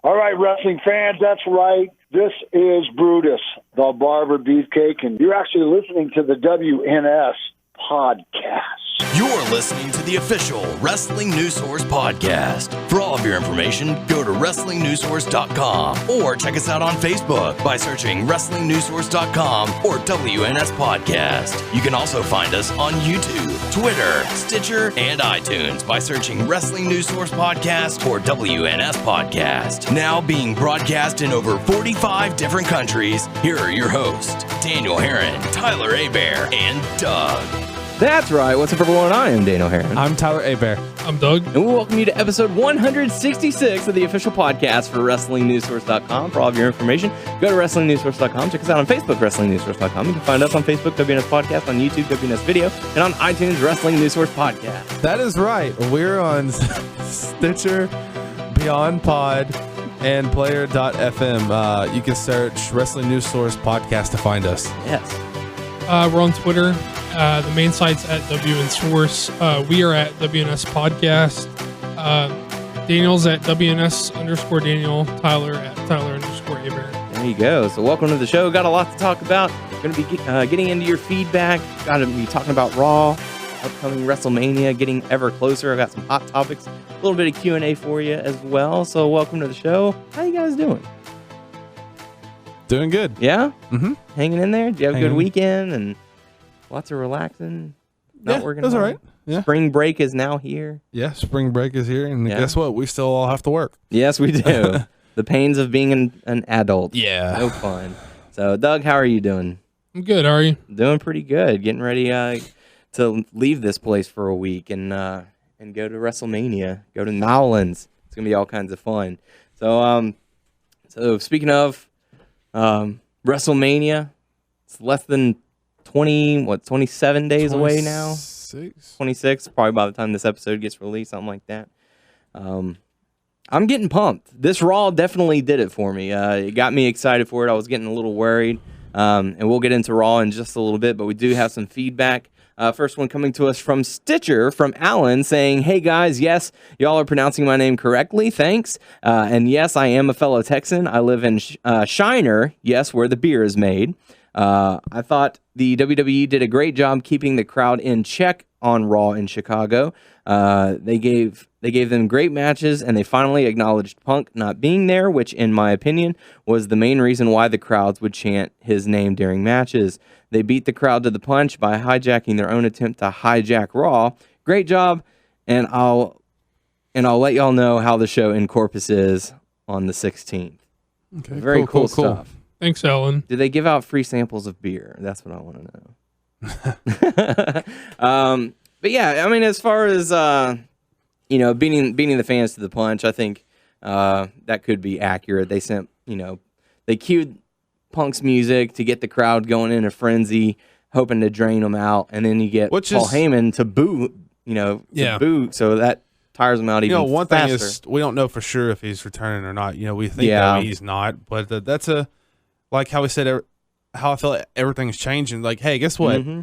All right, wrestling fans, that's right. This is Brutus, the Barber Beefcake, and you're actually listening to the WNS podcast. You're listening to the official Wrestling News Source podcast. For all of your information, go to WrestlingNewsSource.com or check us out on Facebook by searching WrestlingNewsSource.com or WNS Podcast. You can also find us on YouTube, Twitter, Stitcher, and iTunes by searching Wrestling News Source Podcast or WNS Podcast. Now being broadcast in over 45 different countries, here are your hosts, Daniel Herron, Tyler Abear, and Doug. That's right. What's up, everyone? I am Daniel Herron. I'm Tyler Abear. I'm Doug. And we welcome you to episode 166 of the official podcast for WrestlingNewsSource.com. For all of your information, go to WrestlingNewsSource.com. Check us out on Facebook, WrestlingNewsSource.com. You can find us on Facebook, WNS Podcast, on YouTube, WNS Video, and on iTunes, Wrestling News Source Podcast. That is right. We're on Stitcher, Beyond Pod, and Player.fm. You can search Wrestling News Source Podcast to find us. Yes. We're on Twitter. The main site's at WN Source. We are at WNS Podcast. Daniel's at WNS_Daniel. Tyler at Tyler_Abear. There you go. So welcome to the show. Got a lot to talk about. Going to be getting into your feedback. Got to be talking about Raw, upcoming WrestleMania, getting ever closer. I've got some hot topics, a little bit of Q&A for you as well. So welcome to the show. How you guys doing? Doing good. Yeah? Mm-hmm. Hanging in there? Did you have a good weekend and lots of relaxing? Not working. It was all hard? right. Yeah. Spring break is now here. Yeah, spring break is here, and guess what? We still all have to work. Yes, we do. The pains of being an adult. Yeah. No fun. So, Doug, how are you doing? I'm good. How are you? Doing pretty good. Getting ready to leave this place for a week and go to WrestleMania. Go to Nowlands. It's gonna be all kinds of fun. So speaking of WrestleMania, it's less than 27 days away now. 26, probably by the time this episode gets released, something like that. I'm getting pumped. This Raw definitely did it for me. It got me excited for it. I was getting a little worried, and we'll get into Raw in just a little bit, but we do have some feedback. First one coming to us from Stitcher, from Alan, saying, "Hey guys, yes, y'all are pronouncing my name correctly, thanks. And yes, I am a fellow Texan. I live in Shiner, yes, where the beer is made. I thought the WWE did a great job keeping the crowd in check on Raw in Chicago. They gave them great matches, and they finally acknowledged Punk not being there, which, in my opinion, was the main reason why the crowds would chant his name during matches. They beat the crowd to the punch by hijacking their own attempt to hijack Raw. Great job, and I'll let y'all know how the show in Corpus is on the 16th. Okay, Very cool stuff. Thanks, Alan. Did they give out free samples of beer? That's what I want to know. But yeah, I mean, as far as beating the fans to the punch, I think that could be accurate. They sent, they cued Punk's music to get the crowd going in a frenzy, hoping to drain them out, and then you get Paul Heyman to boo, boo, so that tires them out even faster. One thing is we don't know for sure if he's returning or not. We think that he's not, but that's like how we said, how I feel like everything's changing. Like, hey, guess what? Mm-hmm.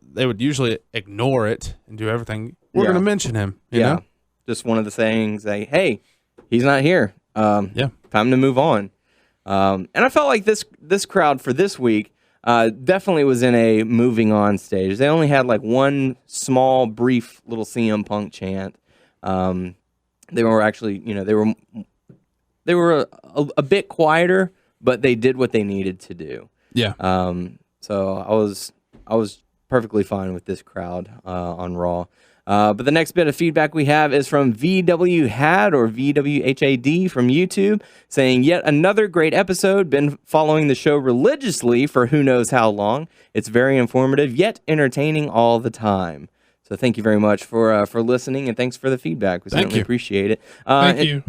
They would usually ignore it and do everything. We're going to mention him. You know? Just one of the sayings, hey, he's not here. Time to move on. And I felt like this crowd for this week definitely was in a moving on stage. They only had like one small, brief little CM Punk chant. They were actually, they were a bit quieter, but they did what they needed to do. Yeah. So I was perfectly fine with this crowd on Raw. But the next bit of feedback we have is from VWHAD or VWHAD from YouTube, saying, yet another great episode. Been following the show religiously for who knows how long. It's very informative, yet entertaining all the time. So thank you very much for listening, and thanks for the feedback. We certainly appreciate it. Thank you.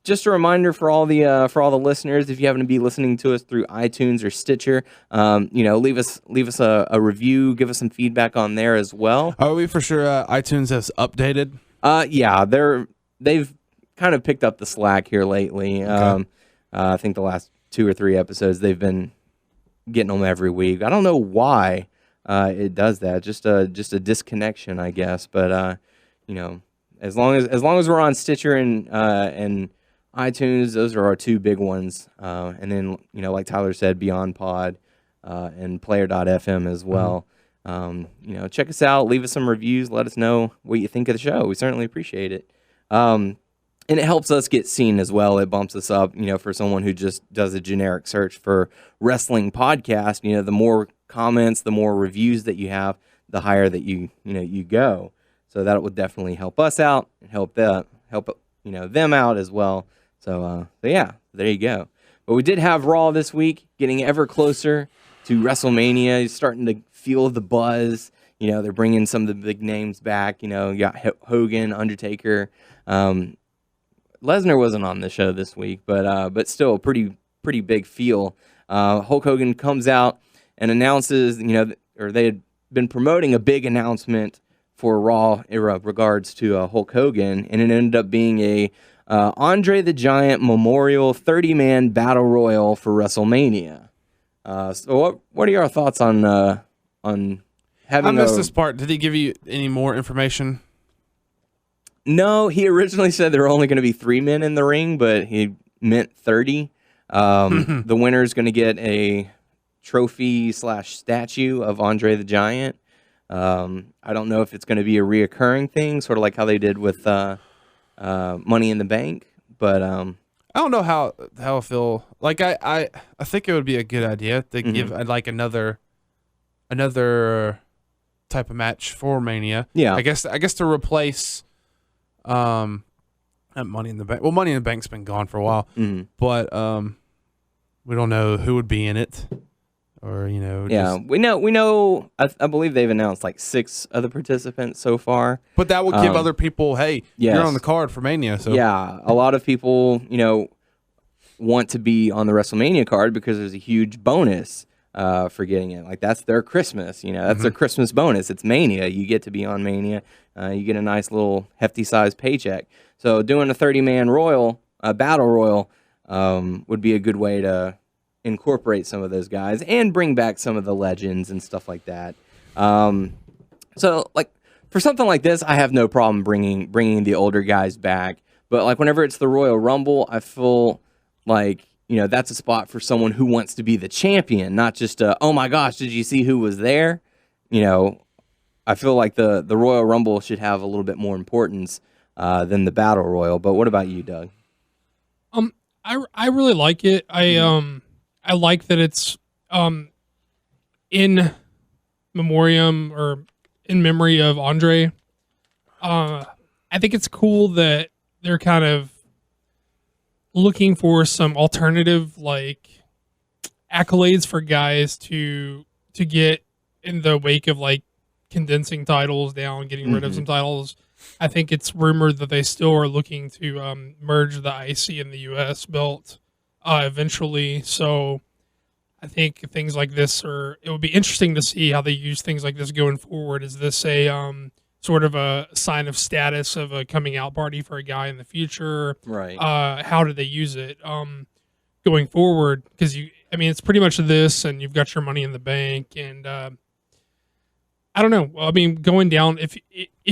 Just a reminder for all the listeners, if you happen to be listening to us through iTunes or Stitcher, leave us a review, give us some feedback on there as well. Are we for sure iTunes has updated? Yeah, they've kind of picked up the slack here lately. Okay. I think the last 2 or 3 episodes they've been getting them every week. I don't know why. It does that, just a disconnection, I guess. But as long as we're on Stitcher and iTunes. Those are our two big ones. And then, like Tyler said, Beyond Pod and Player.fm as well. Check us out. Leave us some reviews. Let us know what you think of the show. We certainly appreciate it. And it helps us get seen as well. It bumps us up, for someone who just does a generic search for wrestling podcast. The more comments, the more reviews that you have, the higher that you go. So that would definitely help us out and help them out as well. So yeah, there you go. But we did have Raw this week, getting ever closer to WrestleMania. You're starting to feel the buzz. They're bringing some of the big names back. You got Hogan, Undertaker. Lesnar wasn't on the show this week, but still a pretty big feel. Hulk Hogan comes out and announces, or they had been promoting a big announcement for Raw in regards to Hulk Hogan, and it ended up being a Andre the Giant Memorial 30-man Battle Royal for WrestleMania. So what are your thoughts on having? I missed this part. Did he give you any more information? No, he originally said there were only going to be 3 men in the ring, but he meant 30. The winner is going to get a trophy/statue of Andre the Giant. I don't know if it's going to be a reoccurring thing, sort of like how they did with Money in the Bank, but I don't know how I feel. Like I think it would be a good idea to give like another type of match for Mania. Yeah, I guess to replace Money in the Bank. Well, Money in the Bank's been gone for a while, but we don't know who would be in it, or Yeah, we know. I believe they've announced like 6 other participants so far. But that would give other people, hey, yes. You're on the card for Mania. So yeah, a lot of people want to be on the WrestleMania card because there's a huge bonus for getting it. Like that's their Christmas. That's their Christmas bonus. It's Mania. You get to be on Mania. You get a nice little hefty sized paycheck. So doing a 30-man battle royal would be a good way to incorporate some of those guys and bring back some of the legends and stuff like that. So like for something like this, I have no problem bringing the older guys back. But like whenever it's the Royal Rumble, I feel like that's a spot for someone who wants to be the champion, not just oh my gosh, did you see who was there? I feel like the Royal Rumble should have a little bit more importance than the Battle Royal. But what about you, Doug? I really like it. I like that it's in memoriam or in memory of Andre. I think it's cool that they're kind of looking for some alternative like accolades for guys to get in the wake of like condensing titles down, getting rid of some titles. I think it's rumored that they still are looking to merge the IC and the US belt eventually. So I think things like this it would be interesting to see how they use things like this going forward. Is this a sort of a sign of status of a coming out party for a guy in the future? Right. How do they use it going forward? Because it's pretty much this, and you've got your Money in the Bank, and I don't know. I mean, going down, if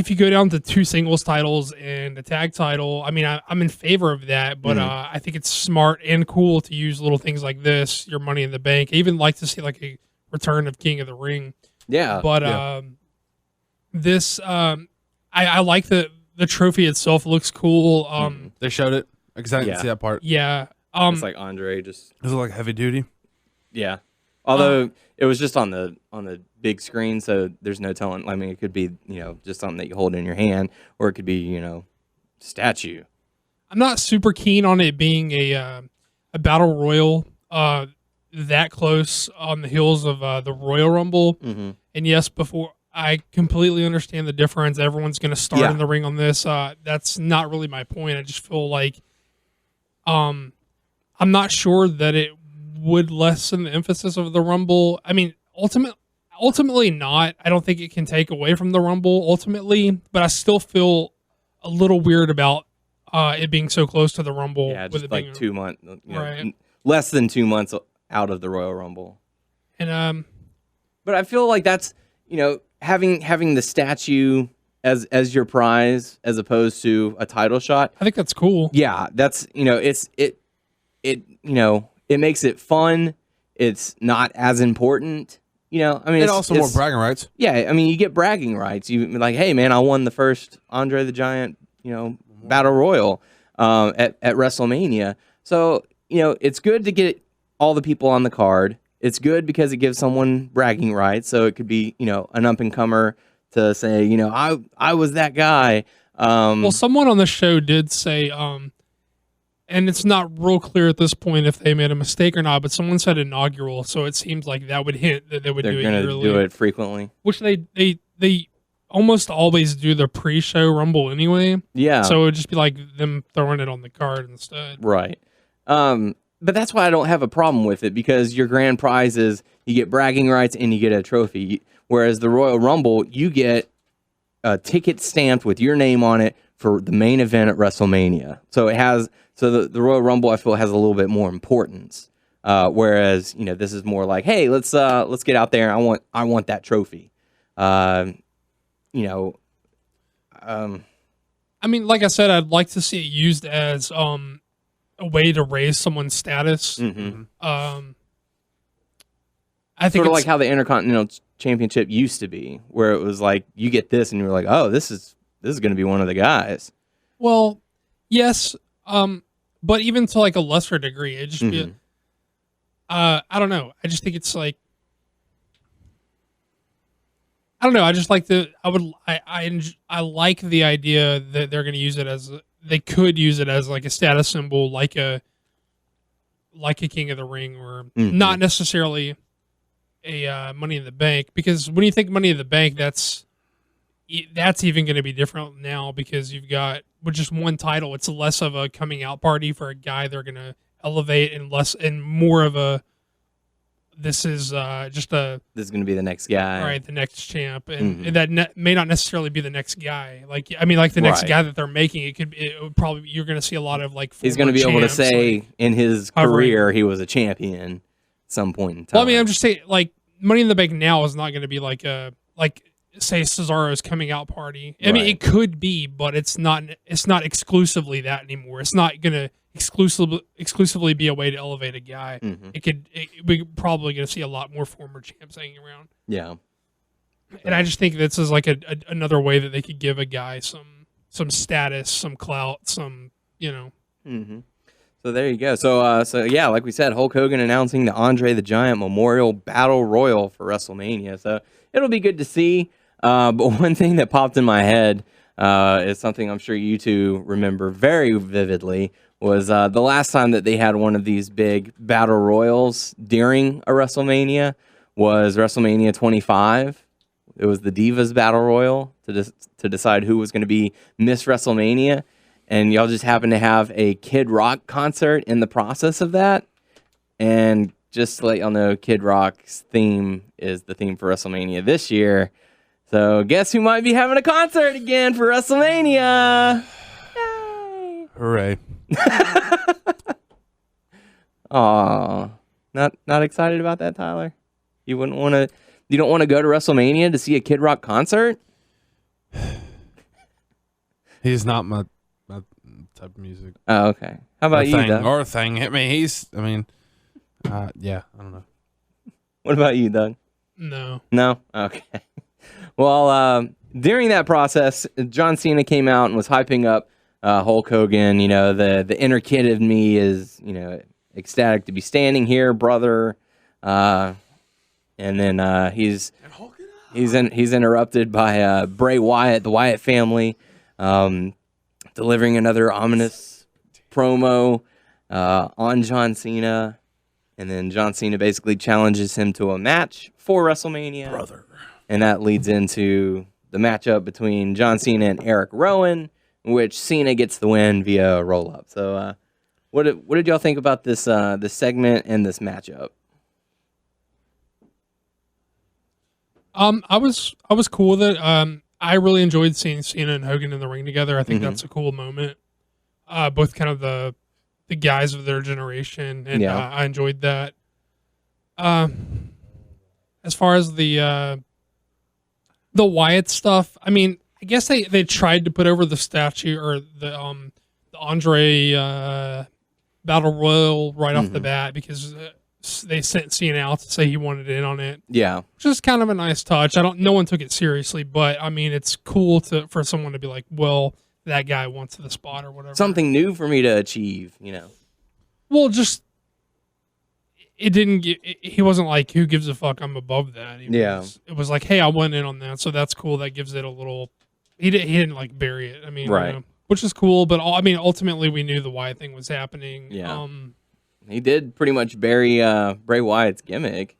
you go down to 2 singles titles and a tag title, I'm in favor of that, but I think it's smart and cool to use little things like this, your Money in the Bank. I even like to see like a return of King of the Ring. Yeah. But this, I like the trophy itself looks cool. They showed it. Exactly. See that part. Yeah. It's like Andre just. Is it like heavy duty? Yeah. Although it was just on the big screen, so there's no telling. I mean, it could be just something that you hold in your hand, or it could be statue. I'm not super keen on it being a battle royal that close on the heels of the Royal Rumble. And yes, before I completely understand the difference, everyone's going to start in the ring on this. That's not really my point. I just feel like I'm not sure that it would lessen the emphasis of the Rumble. I mean, ultimately not. I don't think it can take away from the Rumble ultimately, but I still feel a little weird about it being so close to the Rumble. Yeah, with just it like being 2 months, right. Less than 2 months out of the Royal Rumble. And but I feel like that's having the statue as your prize as opposed to a title shot. I think that's cool. Yeah, that's it makes it fun. It's not as important. I mean, it's also more bragging rights. Yeah, I mean, you get bragging rights. You like, hey man, I won the first Andre the Giant, Battle Royal at WrestleMania. So, it's good to get all the people on the card. It's good because it gives someone bragging rights. So it could be, an up and comer to say, I was that guy. Well, someone on the show did say, and it's not real clear at this point if they made a mistake or not, but someone said inaugural, so it seems like that would hint that they would do it yearly. They're going to do it frequently. Which they almost always do the pre-show Rumble anyway. Yeah. So it would just be like them throwing it on the card instead. Right. But that's why I don't have a problem with it, because your grand prize is you get bragging rights and you get a trophy. Whereas the Royal Rumble, you get a ticket stamped with your name on it for the main event at WrestleMania. So the Royal Rumble, I feel, has a little bit more importance. Whereas, this is more like, hey, let's get out there. I want that trophy. I mean, like I said, I'd like to see it used as a way to raise someone's status. Mm-hmm. I think sort of like how the Intercontinental Championship used to be, where it was like you get this and you're like, oh, this is going to be one of the guys. Well, yes, but even to like a lesser degree, it just be. I don't know. I just think it's like. I don't know. I just like I like the idea that they're going to use it as they could use it as like a status symbol, like a King of the Ring, or not necessarily a Money in the Bank, because when you think Money in the Bank, that's even going to be different now, because you've got with just one title, it's less of a coming out party for a guy they're going to elevate, and more of a this is going to be the next guy, right? The next champ, and that may not necessarily be the next guy. Like the next guy that they're making, it would probably, you're going to see a lot of like he's going to be able to say in his career he was a champion at some point in time. Well, I mean, I'm just saying, like, Money in the Bank now is not going to be like say Cesaro's coming out party. I mean, it could be, but it's not exclusively that anymore. It's not going to exclusively be a way to elevate a guy. We're probably going to see a lot more former champs hanging around. Yeah. And I just think this is like another way that they could give a guy some status, some clout, some, So there you go. So yeah, like we said, Hulk Hogan announcing the Andre the Giant Memorial Battle Royal for WrestleMania. So it'll be good to see. But one thing that popped in my head is something I'm sure you two remember very vividly, was the last time that they had one of these big battle royals during a WrestleMania was WrestleMania 25. It was the Divas Battle Royal to decide who was going to be Miss WrestleMania. And y'all just happened to have a Kid Rock concert in the process of that. And just to let y'all know, Kid Rock's theme is the theme for WrestleMania this year. So guess who might be having a concert again for WrestleMania? Yay! Hooray. Aw. Not excited about that, Tyler? You don't want to go to WrestleMania to see a Kid Rock concert? He's not my type of music. Oh, okay. How about you, Doug? Or thing. I mean, yeah, I don't know. What about you, Doug? No. No? Okay. Well, during that process, John Cena came out and was hyping up Hulk Hogan. The inner kid of me is, ecstatic to be standing here, brother. And then he's interrupted by Bray Wyatt, the Wyatt family, delivering another ominous promo on John Cena. And then John Cena basically challenges him to a match for WrestleMania. Brother. And that leads into the matchup between John Cena and Eric Rowan, in which Cena gets the win via a roll-up. So what did y'all think about this segment and this matchup? I was cool with it. I really enjoyed seeing Cena and Hogan in the ring together. I think that's a cool moment. Both kind of the guys of their generation, and I enjoyed that. As far as the Wyatt stuff, I mean, I guess they tried to put over the statue or the Andre Battle Royal right off the bat because they sent Cena out to say he wanted in on it. Yeah. Which is kind of a nice touch. No one took it seriously, but I mean, it's cool for someone to be like, well, that guy wants the spot or whatever. Something new for me to achieve, Well, just it didn't get. He wasn't like, who gives a fuck? I'm above that. It was like, hey, I went in on that, so that's cool. That gives it a little. He didn't like bury it. I mean, right. Which is cool, but ultimately we knew the Wyatt thing was happening. Yeah. He did pretty much bury Bray Wyatt's gimmick,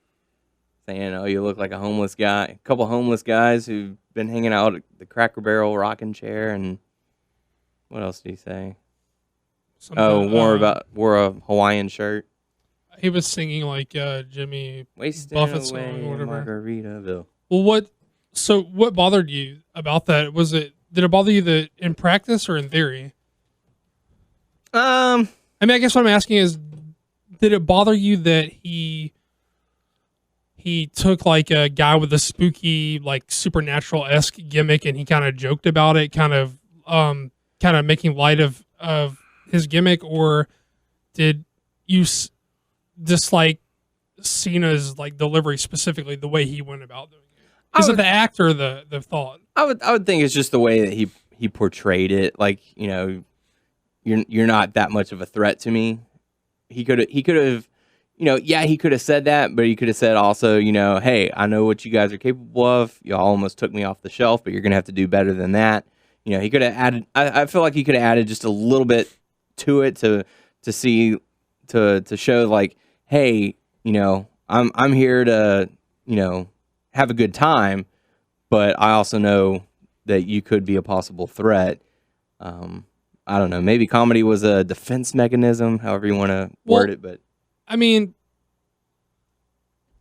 saying, "Oh, you look like a homeless guy." A couple homeless guys who've been hanging out at the Cracker Barrel rocking chair, and what else did he say? Wore a Hawaiian shirt. He was singing like Jimmy Buffett song or whatever. Margaritaville. Well, what bothered you about that? Did it bother you that in practice or in theory? I mean, I guess what I'm asking is, did it bother you that he took like a guy with a spooky, like supernatural-esque gimmick and he kind of joked about it, kind of making light of his gimmick, or did you dislike Cena's like delivery, specifically the way he went about doing it? Is it the act or the thought? I would think it's just the way that he portrayed it. Like, you're not that much of a threat to me. He could have, he could have said that, but he could have said also, hey, I know what you guys are capable of. Y'all almost took me off the shelf, but you're gonna have to do better than that. He could have added. I feel like he could have added just a little bit to it to show like, hey, I'm here to have a good time, but I also know that you could be a possible threat. I don't know. Maybe comedy was a defense mechanism, however you want to word it. But I mean,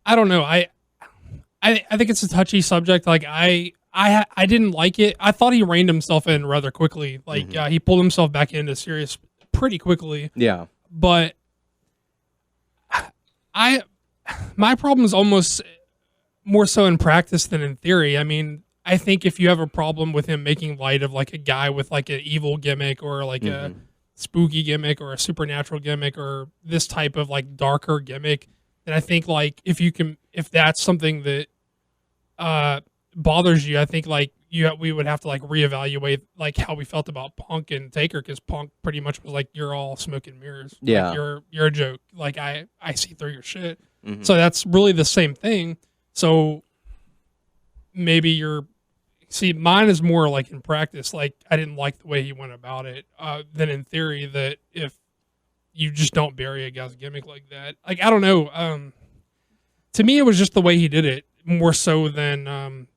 I don't know. I think it's a touchy subject. Like I didn't like it. I thought he reined himself in rather quickly. Like he pulled himself back into serious pretty quickly. Yeah. But my problem is almost more so in practice than in theory. I mean, I think if you have a problem with him making light of like a guy with like an evil gimmick or like a spooky gimmick or a supernatural gimmick or this type of like darker gimmick, then I think like if that's something that bothers you, I think like we would have to like reevaluate like how we felt about Punk and Taker, because Punk pretty much was like, you're all smoke and mirrors. Yeah. Like, you're a joke. Like I see through your shit. So that's really the same thing. So maybe mine is more like in practice. Like I didn't like the way he went about it. Than in theory, that if you just don't bury a guy's gimmick like that, like I don't know. To me, it was just the way he did it more so than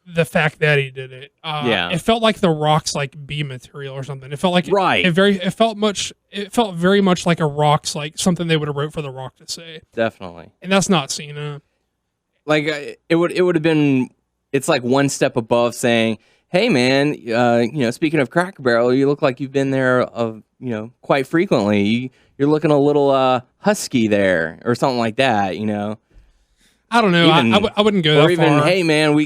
the fact that he did it. It felt like The Rock's like B material or something. It felt like it felt very much like a Rock's, like something they would have wrote for The Rock to say. Definitely. And that's not Cena. Like it would have been. It's like one step above saying, "Hey, man, speaking of Cracker Barrel, you look like you've been there, quite frequently. You're looking a little husky there, or something like that." I don't know. I wouldn't go that far. Or even, hey, man,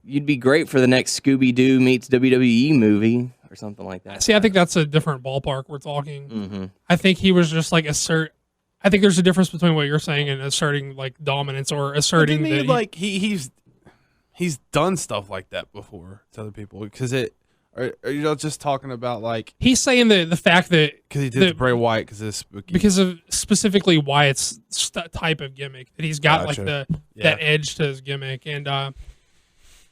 you'd be great for the next Scooby Doo meets WWE movie or something like that. See, I think that's a different ballpark we're talking. I think he was just like I think there's a difference between what you're saying and asserting like dominance or asserting that he's done stuff like that before to other people. Because are you just talking about like he's saying the fact that because he did Bray Wyatt because of specifically Wyatt's type of gimmick, that he's got like that edge to his gimmick, and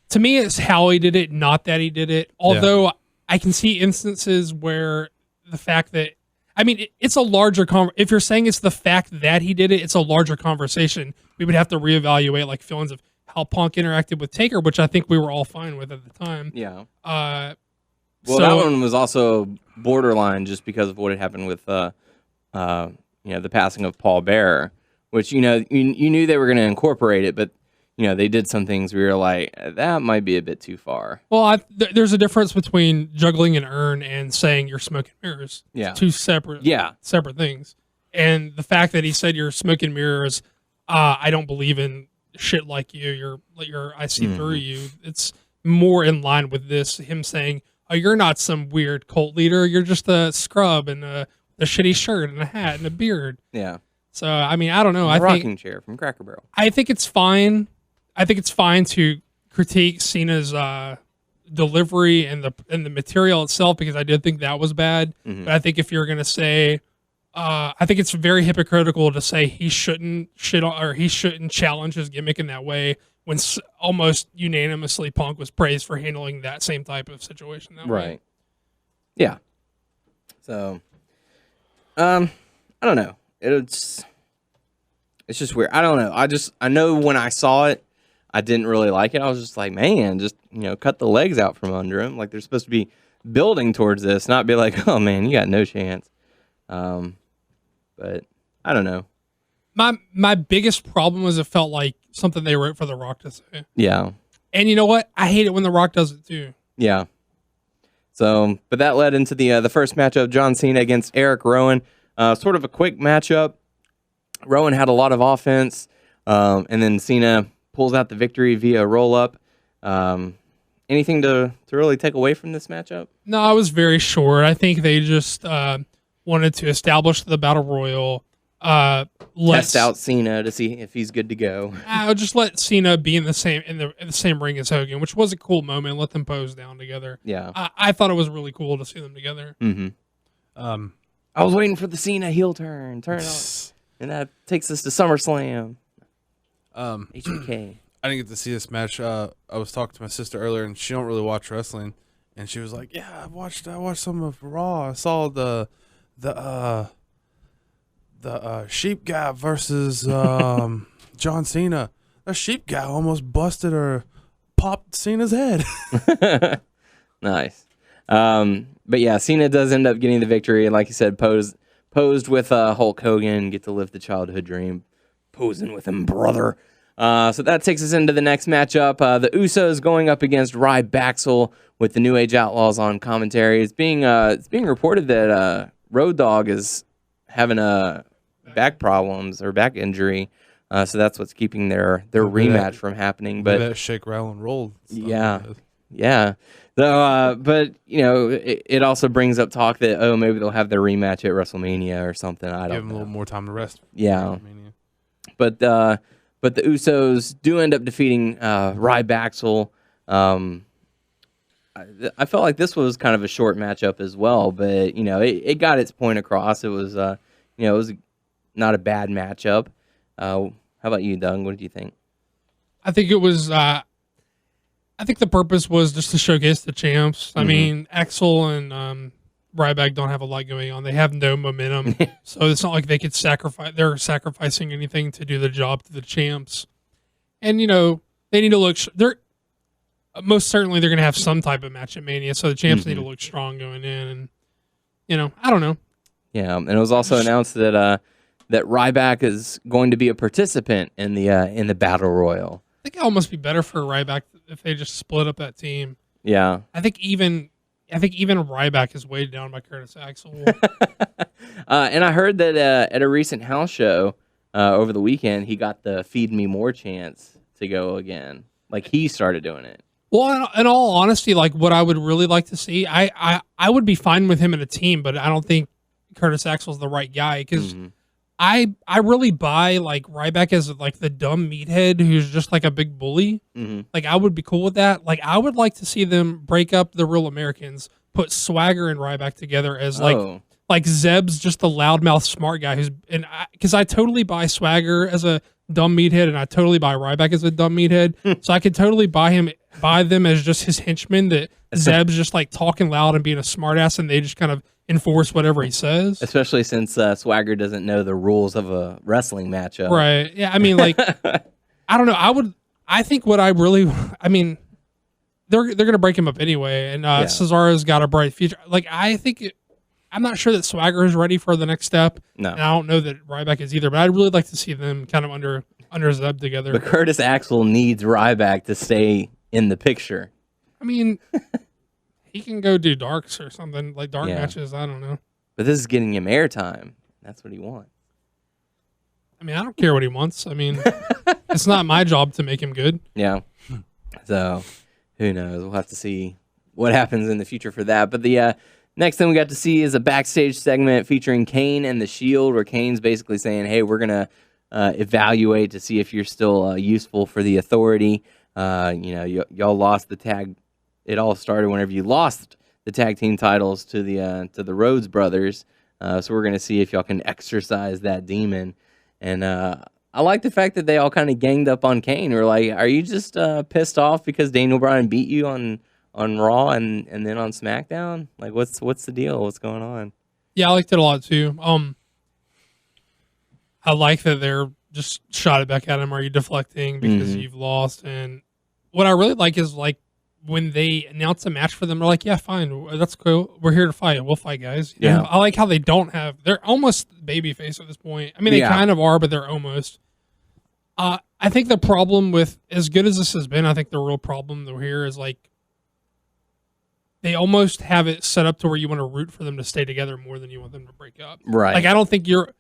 to me it's how he did it, not that he did it. Although I can see instances where the fact that it's a larger if you're saying it's the fact that he did it, it's a larger conversation. We would have to reevaluate like feelings of how Punk interacted with Taker, which I think we were all fine with at the time. Yeah. Well, that one was also borderline just because of what had happened with, the passing of Paul Bearer, which, you knew they were going to incorporate it, but, they did some things where you're like, that might be a bit too far. Well, there's a difference between juggling an urn and saying you're smoke and mirrors. Yeah. It's two separate things. And the fact that he said you're smoke and mirrors, I don't believe in shit like you. I see through you. more in line with this. Him saying, "Oh, you're not some weird cult leader. You're just a scrub and a shitty shirt and a hat and a beard." Yeah. So I mean, I don't know. I rocking think chair from Cracker Barrel. I think it's fine. I think it's fine to critique Cena's delivery and the material itself, because I did think that was bad. Mm-hmm. But I think if you're gonna say, I think it's very hypocritical to say he shouldn't challenge his gimmick in that way when almost unanimously Punk was praised for handling that same type of situation that way. Right. Yeah. So, I don't know. It's just weird. I don't know. I know when I saw it, I didn't really like it. I was just like, man, just, cut the legs out from under him. Like, they're supposed to be building towards this, not be like, oh man, you got no chance. But I don't know. My biggest problem was it felt like something they wrote for The Rock to say. Yeah. And you know what? I hate it when The Rock does it too. Yeah. So, but that led into the first matchup, John Cena against Eric Rowan. Sort of a quick matchup. Rowan had a lot of offense, and then Cena pulls out the victory via roll-up. Anything to really take away from this matchup? No, I was very short. I think they just wanted to establish the Battle Royal. Test out Cena to see if he's good to go. I'll just let Cena be in the same ring as Hogan, which was a cool moment. Let them pose down together. Yeah, I thought it was really cool to see them together. Mm-hmm. I was waiting for the Cena heel turn on, and that takes us to SummerSlam. HBK. I didn't get to see this match. I was talking to my sister earlier, and she don't really watch wrestling, and she was like, "Yeah, I watched some of Raw. I saw the sheep guy versus John Cena. The sheep guy almost busted or popped Cena's head." Nice. But yeah, Cena does end up getting the victory, and like you said, posed with Hulk Hogan, get to live the childhood dream, posing with him, brother. So that takes us into the next matchup. The Usos going up against Ryback with the New Age Outlaws on commentary. It's being reported that Road Dogg is having back problems or back injury. So that's what's keeping their rematch from happening. But that shake, rattle, and roll. Yeah. So, but it also brings up talk that maybe they'll have their rematch at WrestleMania or something. I don't know. Give them a little more time to rest. Yeah. But the Usos do end up defeating Ryback. I felt like this was kind of a short matchup as well, but it got its point across. It was it was not a bad matchup. How about you, Doug? What did you think? I think it was. I think the purpose was just to showcase the champs. I mean, Axel and Ryback don't have a lot going on. They have no momentum, so it's not like they could sacrifice. They're sacrificing anything to do the job to the champs, and they need to look. They're most certainly they're going to have some type of match at Mania, so the champs need to look strong going in. And I don't know. Yeah, and it was also announced that that Ryback is going to be a participant in the Battle Royal. I think it'll almost be better for Ryback if they just split up that team. Yeah, I think even Ryback is weighed down by Curtis Axel. And I heard that at a recent house show over the weekend, he got the "Feed Me More" chance to go again. Like he started doing it. Well, in all honesty, like what I would really like to see, I would be fine with him in a team, but I don't think Curtis Axel's the right guy because I really buy like Ryback as like the dumb meathead who's just like a big bully. Like I would be cool with that. Like I would like to see them break up the Real Americans, put Swagger and Ryback together as like Zeb's just the loudmouth smart guy because I totally buy Swagger as a dumb meathead and I totally buy Ryback as a dumb meathead. So I could totally buy them as just his henchmen that Zeb's just like talking loud and being a smartass and they just kind of enforce whatever he says. Especially since Swagger doesn't know the rules of a wrestling matchup. Right. Yeah. I mean, like, I don't know. I think what I really, I mean, they're going to break him up anyway. And Cesaro's got a bright future. Like, I'm not sure that Swagger is ready for the next step. No. And I don't know that Ryback is either, but I'd really like to see them kind of under Zeb together. But Curtis Axel needs Ryback to stay in the picture. I mean, he can go do darks or something, like dark matches. I don't know. But this is getting him airtime. That's what he wants. I mean, I don't care what he wants. I mean, it's not my job to make him good. Yeah. So, who knows? We'll have to see what happens in the future for that. But the next thing we got to see is a backstage segment featuring Kane and the Shield, where Kane's basically saying, hey, we're going to evaluate to see if you're still useful for the Authority. Y'all lost the tag. It all started whenever you lost the tag team titles to the Rhodes Brothers. So we're going to see if y'all can exercise that demon. And I like the fact that they all kind of ganged up on Kane. We're like, are you just pissed off because Daniel Bryan beat you on Raw and then on SmackDown? Like, what's the deal? What's going on? Yeah, I liked it a lot too. I like that they're just shot it back at him. Are you deflecting because you've lost? And what I really like is like when they announce a match for them, they're like, yeah, fine, that's cool. We're here to fight. We'll fight, guys. You know, I like how they don't have. They're almost babyface at this point. I mean, they kind of are, but they're almost. I think the problem with, as good as this has been, I think the real problem though here is like they almost have it set up to where you want to root for them to stay together more than you want them to break up. Right. Like, I don't think you're,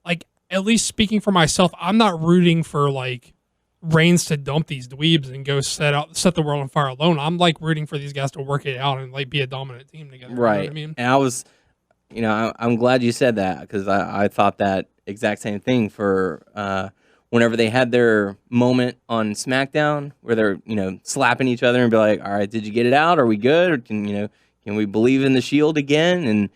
like, at least speaking for myself, I'm not rooting for like Reigns to dump these dweebs and go set the world on fire alone. I'm like rooting for these guys to work it out and like be a dominant team together. Right. You know what I mean? And I was, I'm glad you said that, because I thought that exact same thing for whenever they had their moment on SmackDown where they're, slapping each other and be like, all right, did you get it out? Are we good? Or can we believe in the Shield again? And,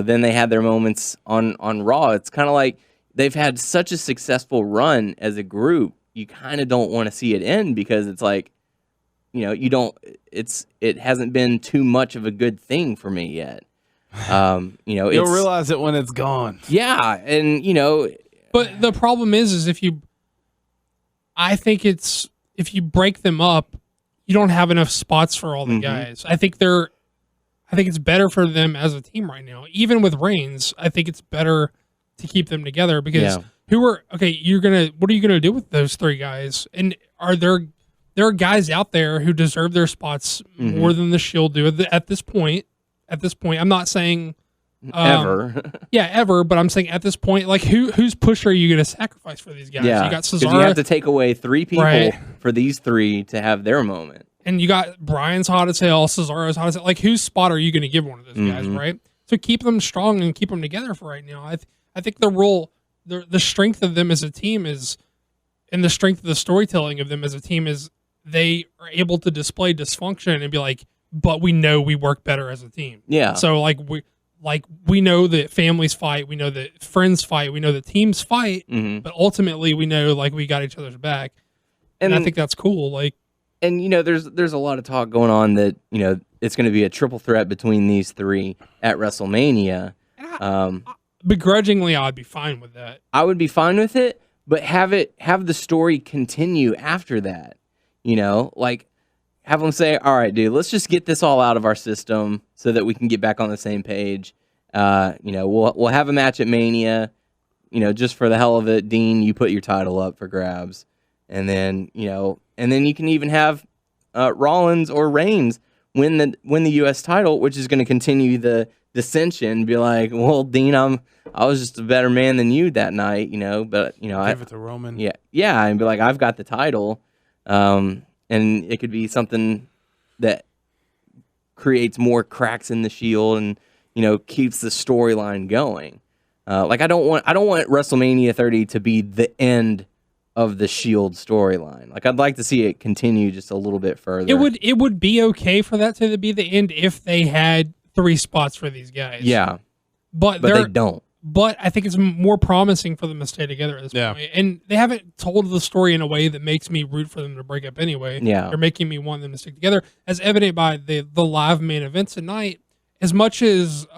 then they had their moments on Raw. It's kind of like they've had such a successful run as a group. You kind of don't want to see it end, because it's like, it hasn't been too much of a good thing for me yet. You'll realize it when it's gone. Yeah. And, but the problem is I think if you break them up, you don't have enough spots for all the guys. I think it's better for them as a team right now. Even with Reigns, I think it's better to keep them together, because what are you gonna do with those three guys? And there are guys out there who deserve their spots more than the Shield do at this point. I'm not saying ever. Ever, but I'm saying at this point, like whose push are you going to sacrifice for these guys? Yeah, you got Cesaro. Because you have to take away three people for these three to have their moment. And you got Bryan's hot as hell, Cesaro's hot as hell. Like, whose spot are you going to give one of those guys, right? So keep them strong and keep them together for right now. I think the strength of them as a team is, and the strength of the storytelling of them as a team is, they are able to display dysfunction and be like, but we know we work better as a team. Yeah. So we know that families fight, we know that friends fight, we know that teams fight, but ultimately we know like we got each other's back. And I think that's cool. Like, and there's a lot of talk going on that, it's going to be a triple threat between these three at WrestleMania. Begrudgingly, I'd be fine with that. I would be fine with it, but have the story continue after that. Like, have them say, all right, dude, let's just get this all out of our system so that we can get back on the same page. We'll have a match at Mania, just for the hell of it. Dean, you put your title up for grabs. And then, and then you can even have Rollins or Reigns win the U.S. title, which is going to continue the dissension. Be like, well, Dean, I was just a better man than you that night, but give it to Roman. Yeah, and be like, I've got the title. And it could be something that creates more cracks in the Shield and, keeps the storyline going. Like, I don't want WrestleMania 30 to be the end of the Shield storyline. Like, I'd like to see it continue just a little bit further. It would be okay for that to be the end if they had 3 spots for these guys. Yeah. But they don't. But I think it's more promising for them to stay together at this point. And they haven't told the story in a way that makes me root for them to break up anyway. Yeah. They're making me want them to stick together, as evident by the live main event tonight. As much as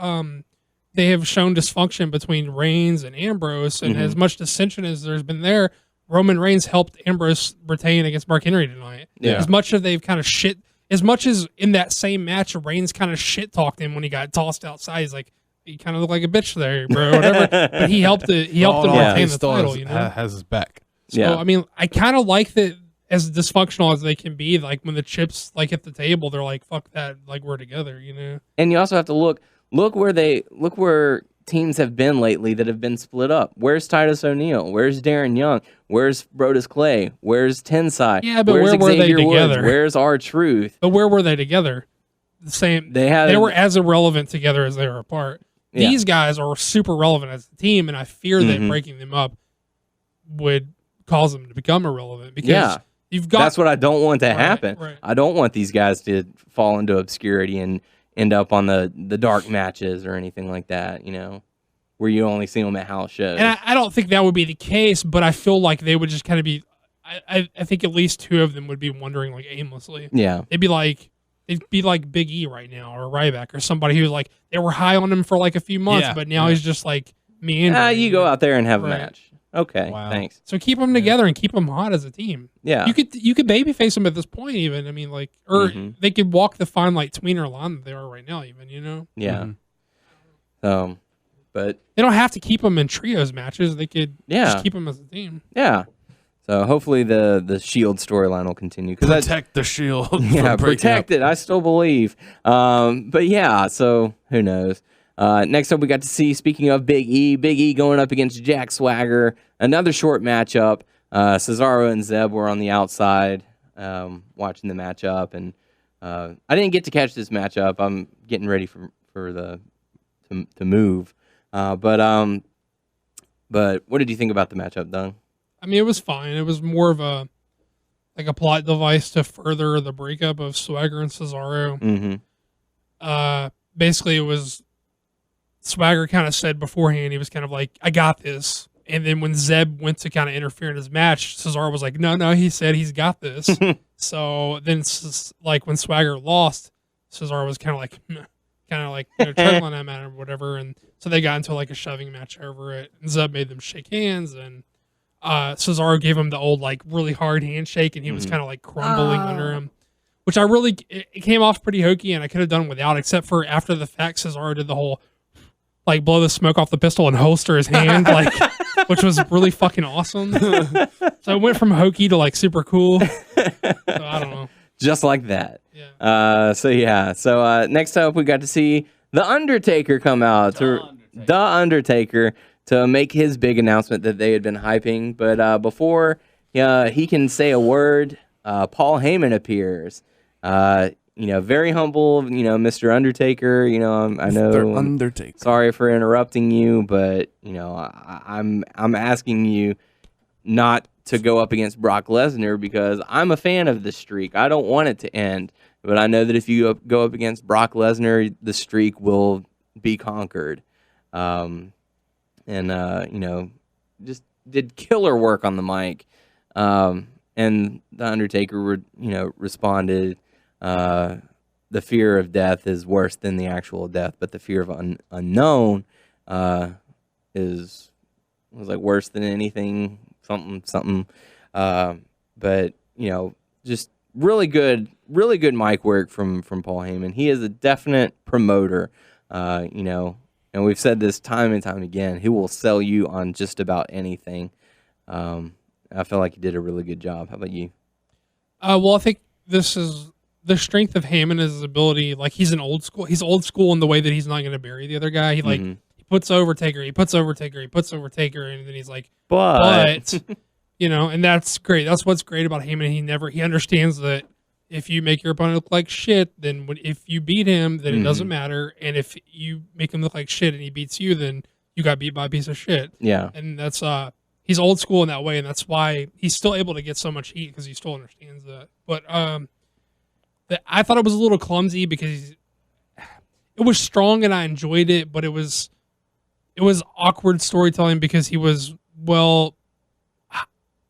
they have shown dysfunction between Reigns and Ambrose, and as much dissension as there's been there, Roman Reigns helped Ambrose retain against Mark Henry tonight. Yeah. As much as they've kind of as much as in that same match, Reigns kind of shit-talked him when he got tossed outside. He's like, you kind of look like a bitch there, bro, whatever. But he helped him retain the title, has his back. So, I mean, I kind of like that, as dysfunctional as they can be, like when the chips like hit the table, they're like, fuck that, like we're together, And you also have to look where teams have been lately that have been split up. Where's Titus O'Neil? Where's Darren Young? Where's Brodus Clay? Where's Tensai? Yeah, but where's where were they Xavier Woods? together? Where's R-Truth? But where were they together? The same. They were as irrelevant together as they were apart. Yeah. These guys are super relevant as a team, and I fear that breaking them up would cause them to become irrelevant because you've got. That's what I don't want to happen. Right. I don't want these guys to fall into obscurity and end up on the dark matches or anything like that, where you only see them at house shows. And I don't think that would be the case, but I feel like they would just kind of be. I think at least two of them would be wandering like aimlessly. Yeah, it'd be like Big E right now or Ryback or somebody who's like they were high on him for like a few months, but now he's just like meandering. You go out there and have a match. Okay, thanks. So keep them together and keep them hot as a team. Yeah, you could babyface them at this point, even. I mean, like, or they could walk the fine like tweener line that they are right now, even. Yeah. But they don't have to keep them in trios matches. They could just keep them as a team. Yeah. So hopefully the Shield storyline will continue. Protect the Shield. Yeah, protect it. I still believe. But yeah, so who knows? Next up, we got to see, speaking of Big E going up against Jack Swagger. Another short matchup. Cesaro and Zeb were on the outside watching the matchup. And I didn't get to catch this matchup. I'm getting ready to move. But what did you think about the matchup, Doug? I mean, it was fine. It was more of a plot device to further the breakup of Swagger and Cesaro. Mm-hmm. Basically, it was Swagger kind of said beforehand, he was kind of like, I got this. And then when Zeb went to kind of interfere in his match, Cesaro was like, no, he said he's got this. So then, like, when Swagger lost, Cesaro was kind of like chuckling at him or whatever. And so they got into like a shoving match over it. And Zeb made them shake hands, and Cesaro gave him the old like really hard handshake, and he was kind of like crumbling under him, which it came off pretty hokey, and I could have done without, except for after the fact, Cesaro did the whole like blow the smoke off the pistol and holster his hand, like, which was really fucking awesome. So it went from hokey to like super cool. So I don't know. Just like that. Yeah. So next up, we got to see the Undertaker come out. The Undertaker to make his big announcement that they had been hyping. But before he can say a word, Paul Heyman appears. Very humble, Mr. Undertaker. I know. Mr. Undertaker. Sorry for interrupting you, but I'm asking you not to go up against Brock Lesnar because I'm a fan of the streak. I don't want it to end, but I know that if you go up against Brock Lesnar, the streak will be conquered. Just did killer work on the mic. And the Undertaker, responded, the fear of death is worse than the actual death, but the fear of unknown was like worse than anything, something. But just really good mic work from Paul Heyman. He is a definite promoter, and we've said this time and time again. He will sell you on just about anything. I feel like he did a really good job. How about you? Well, I think this is the strength of Heyman is his ability. Like, he's old school in the way that he's not going to bury the other guy. He he puts over Taker, and then he's like, but and that's great. That's what's great about Heyman. He understands that if you make your opponent look like shit, then if you beat him, then it doesn't matter. And if you make him look like shit and he beats you, then you got beat by a piece of shit. Yeah. And that's he's old school in that way, and that's why he's still able to get so much heat, because he still understands that. But I thought it was a little clumsy because it was strong and I enjoyed it, but it was awkward storytelling because he was, well,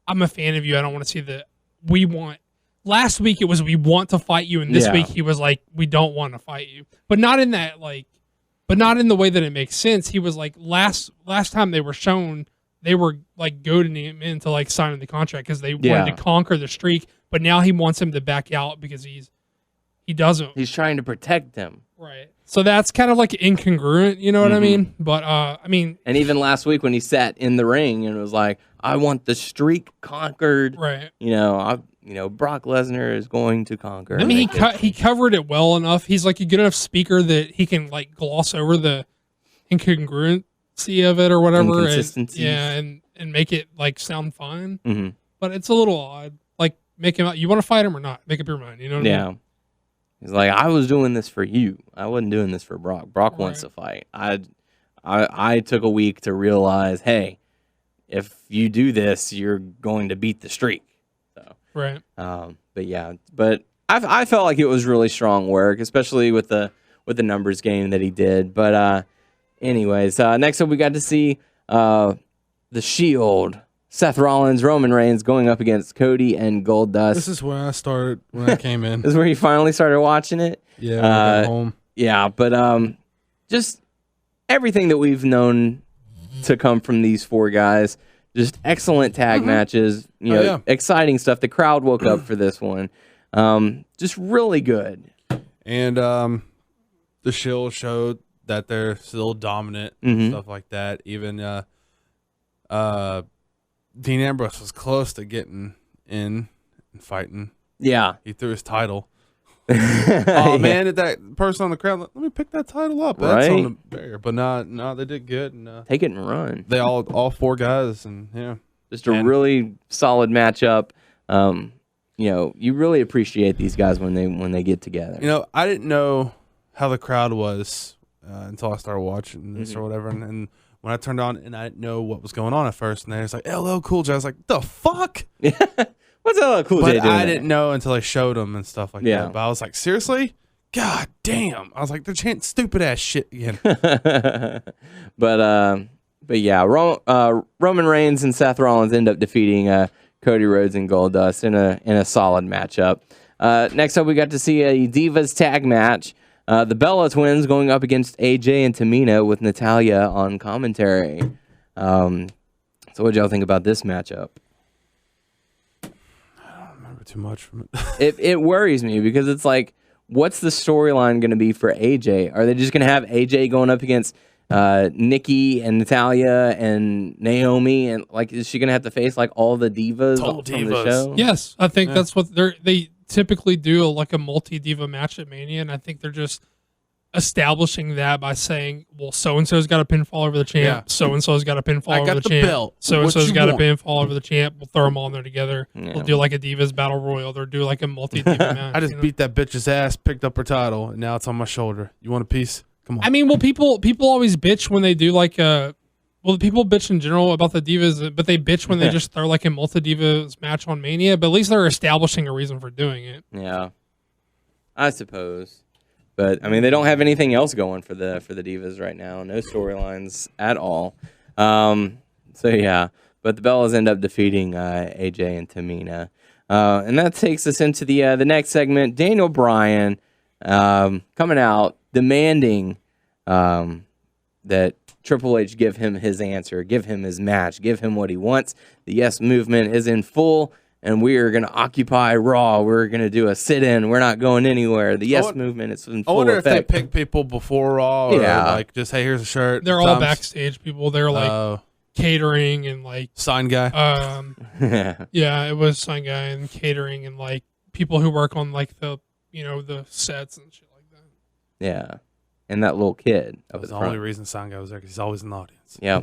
I'm a fan of you. I don't want to see the we want. Last week it was we want to fight you, and this week he was like we don't want to fight you, but not in that but not in the way that it makes sense. He was like last time they were shown, they were like goading him into like signing the contract because they wanted to conquer the streak, but now he wants him to back out because he doesn't. He's trying to protect him. Right. So that's kind of like incongruent, you know what I mean? But and even last week when he sat in the ring and was like, I want the streak conquered. Right. Brock Lesnar is going to conquer. I mean, he covered it well enough. He's like a good enough speaker that he can like gloss over the incongruent consistency of it or whatever. Inconsistencies. And make it like sound fine. Mm-hmm. But it's a little odd. Like, make him out. You want to fight him or not? Make up your mind. You know what I mean? He's like, I was doing this for you. I wasn't doing this for Brock. Brock wants to fight. I took a week to realize, hey, if you do this, you're going to beat the streak. So right. But I felt like it was really strong work, especially with the numbers game that he did. But anyways, next up we got to see the Shield. Seth Rollins, Roman Reigns going up against Cody and Goldust. This is when I came in. This is where you finally started watching it? Yeah, at home. Yeah, but just everything that we've known to come from these four guys. Just excellent tag matches. Exciting stuff. The crowd woke up for this one. Just really good. And the Shield showed that they're still dominant and stuff like that. Even Dean Ambrose was close to getting in and fighting. Yeah. He threw his title. Oh, man, did that person on the crowd, let me pick that title up. That's on the barrier. But no, they did good. And, take it and run. They all four guys, and yeah. Just a really solid matchup. You really appreciate these guys when they get together. I didn't know how the crowd was until I started watching this or whatever. And when I turned on and I didn't know what was going on at first, and they was like, LL Cool J. I was like, the fuck? What's LL Cool J doing? I didn't know until they showed them and stuff like that. But I was like, seriously? God damn. I was like, they're chanting stupid ass shit again. But yeah, Roman Reigns and Seth Rollins end up defeating Cody Rhodes and Goldust in a solid matchup. Next up, we got to see a Divas tag match. The Bella Twins going up against AJ and Tamina with Natalya on commentary. So what did y'all think about this matchup? I don't remember too much from it. It worries me because it's like, what's the storyline going to be for AJ? Are they just going to have AJ going up against Nikki and Natalya and Naomi, and like, is she going to have to face like all the divas from the show? Yes, I think that's what they typically do, like a multi-diva match at Mania, and I think they're just establishing that by saying, well, so-and-so's got a pinfall over the champ, so-and-so's got a pinfall over the champ, belt. So-and-so's got a pinfall over the champ, we'll throw them all in there together, we'll do like a Divas Battle Royal, they'll do like a multi-diva match. I just beat that bitch's ass, picked up her title, and now it's on my shoulder. You want a piece? Come on. I mean, well, people always bitch when they do like people bitch in general about the divas, but they bitch when they just throw like a multi-divas match on Mania, but at least they're establishing a reason for doing it. Yeah, I suppose. But I mean, they don't have anything else going for the divas right now. No storylines at all. So yeah, but the Bellas end up defeating AJ and Tamina, and that takes us into the next segment. Daniel Bryan coming out demanding that Triple H give him his answer, give him his match, give him what he wants. The Yes Movement is in full, and we are going to occupy Raw. We're going to do a sit-in. We're not going anywhere. The Yes Movement is in full effect. I wonder if they pick people before Raw, or like just, hey, here's a shirt. They're all backstage people. They're like catering and like sign guy. Yeah, it was sign guy and catering and like people who work on like the sets and shit like that. Yeah. And that little kid. That was the only reason sign guy was there, because he's always in the audience. Yeah.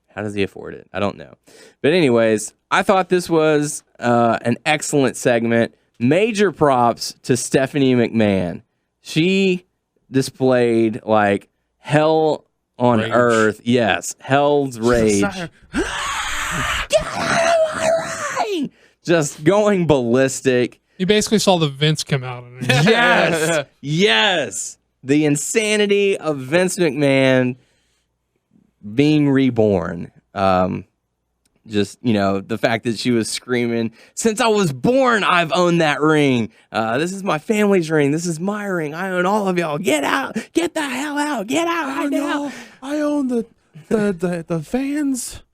How does he afford it? I don't know. But anyways, I thought this was an excellent segment. Major props to Stephanie McMahon. She displayed like hell on earth. Yes, hell's rage. Just going ballistic. You basically saw the Vince come out. Yes, yes. The insanity of Vince McMahon being reborn. Just, the fact that she was screaming, since I was born, I've owned that ring. This is my family's ring. This is my ring. I own all of y'all. Get out. Get the hell out. Get out right now. I own the fans.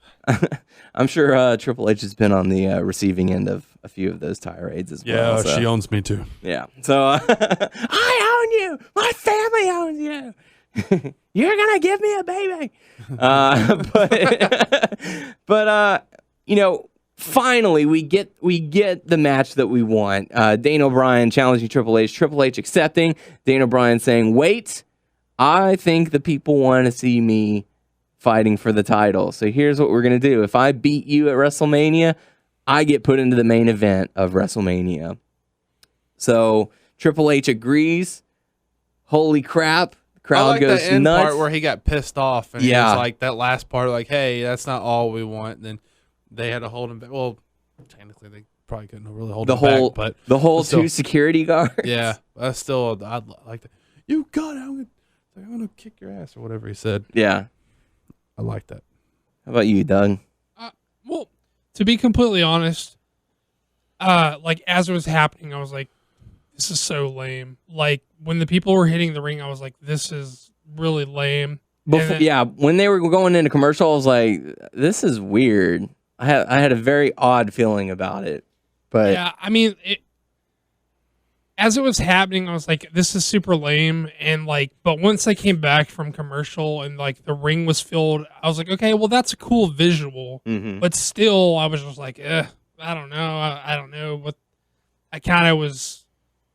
I'm sure Triple H has been on the receiving end of a few of those tirades as well. Yeah, she owns me too. Yeah. So, I own you. My family owns you. You're going to give me a baby. But finally we get the match that we want. Daniel Bryan challenging Triple H. Triple H accepting. Daniel Bryan saying, wait, I think the people want to see me fighting for the title. So here's what we're going to do. If I beat you at WrestleMania, I get put into the main event of WrestleMania. So Triple H agrees. Holy crap. The crowd goes the end nuts. Part where he got pissed off. And he was like, that last part, like, hey, that's not all we want. And then they had to hold him back. Well, technically, they probably couldn't really hold him back. But the whole still, 2 security guards. Yeah. I'd like that. You got it. I'm going to kick your ass or whatever he said. Yeah. I like that. How about you, Doug? Well, to be completely honest, like as it was happening, I was like, this is so lame. Like when the people were hitting the ring, I was like, this is really lame. When they were going into commercial, I was like, this is weird. I had a very odd feeling about it. But yeah, I mean, as it was happening, I was like, this is super lame. And like, but once I came back from commercial and like the ring was filled, I was like, okay, well, that's a cool visual. Mm-hmm. But still, I was just like, I don't know. I don't know. But I kind of was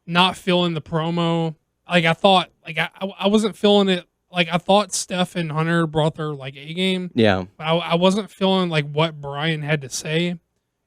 not feeling the promo. Like I thought, like I wasn't feeling it. Like I thought Steph and Hunter brought their like A game. Yeah. But I wasn't feeling like what Brian had to say.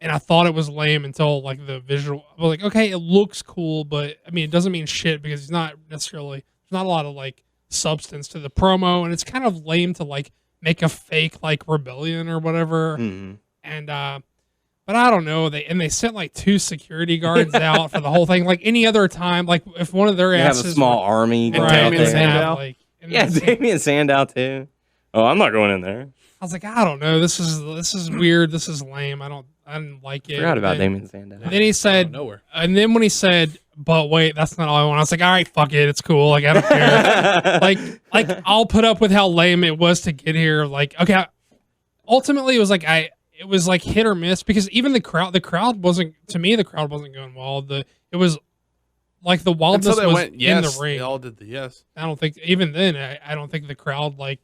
And I thought it was lame until like the visual. I was like, okay, it looks cool, but I mean, it doesn't mean shit because he's not necessarily, there's not a lot of like substance to the promo. And it's kind of lame to like make a fake like rebellion or whatever. Mm-hmm. And, but I don't know. They sent like 2 security guards out for the whole thing. Like any other time, like if one of their asses have a small army. Damien Sandow. Like, Damien Sandow too. Oh, I'm not going in there. I was like, I don't know. This is weird. This is lame. I didn't like it. Forgot about Damien Sandow. And then he said, and then when he said, but wait, that's not all I want. I was like, all right, fuck it. It's cool. Like, I don't care. like I'll put up with how lame it was to get here. Like, okay. Ultimately, it was like hit or miss because even the crowd wasn't, to me, the crowd wasn't going wild. It was like the wildness was in the ring. They all did the yes. I don't think, even then, I don't think the crowd like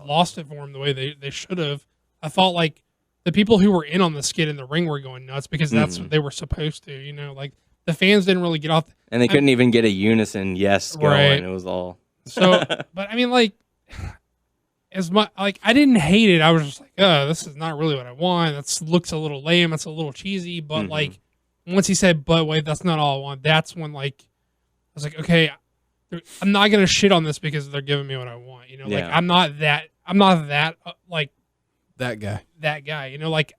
lost it for him the way they should have. I thought like the people who were in on the skit in the ring were going nuts because that's what they were supposed to, you know, like the fans didn't really get off. And they couldn't even get a unison yes going. Right. It was all. So, but I mean, like, as much, like, I didn't hate it. I was just like, oh, this is not really what I want. That looks a little lame. It's a little cheesy. But like, once he said, but wait, that's not all I want. That's when like, I was like, okay, I'm not going to shit on this because they're giving me what I want. You know, like I'm not that like that guy, you know, like,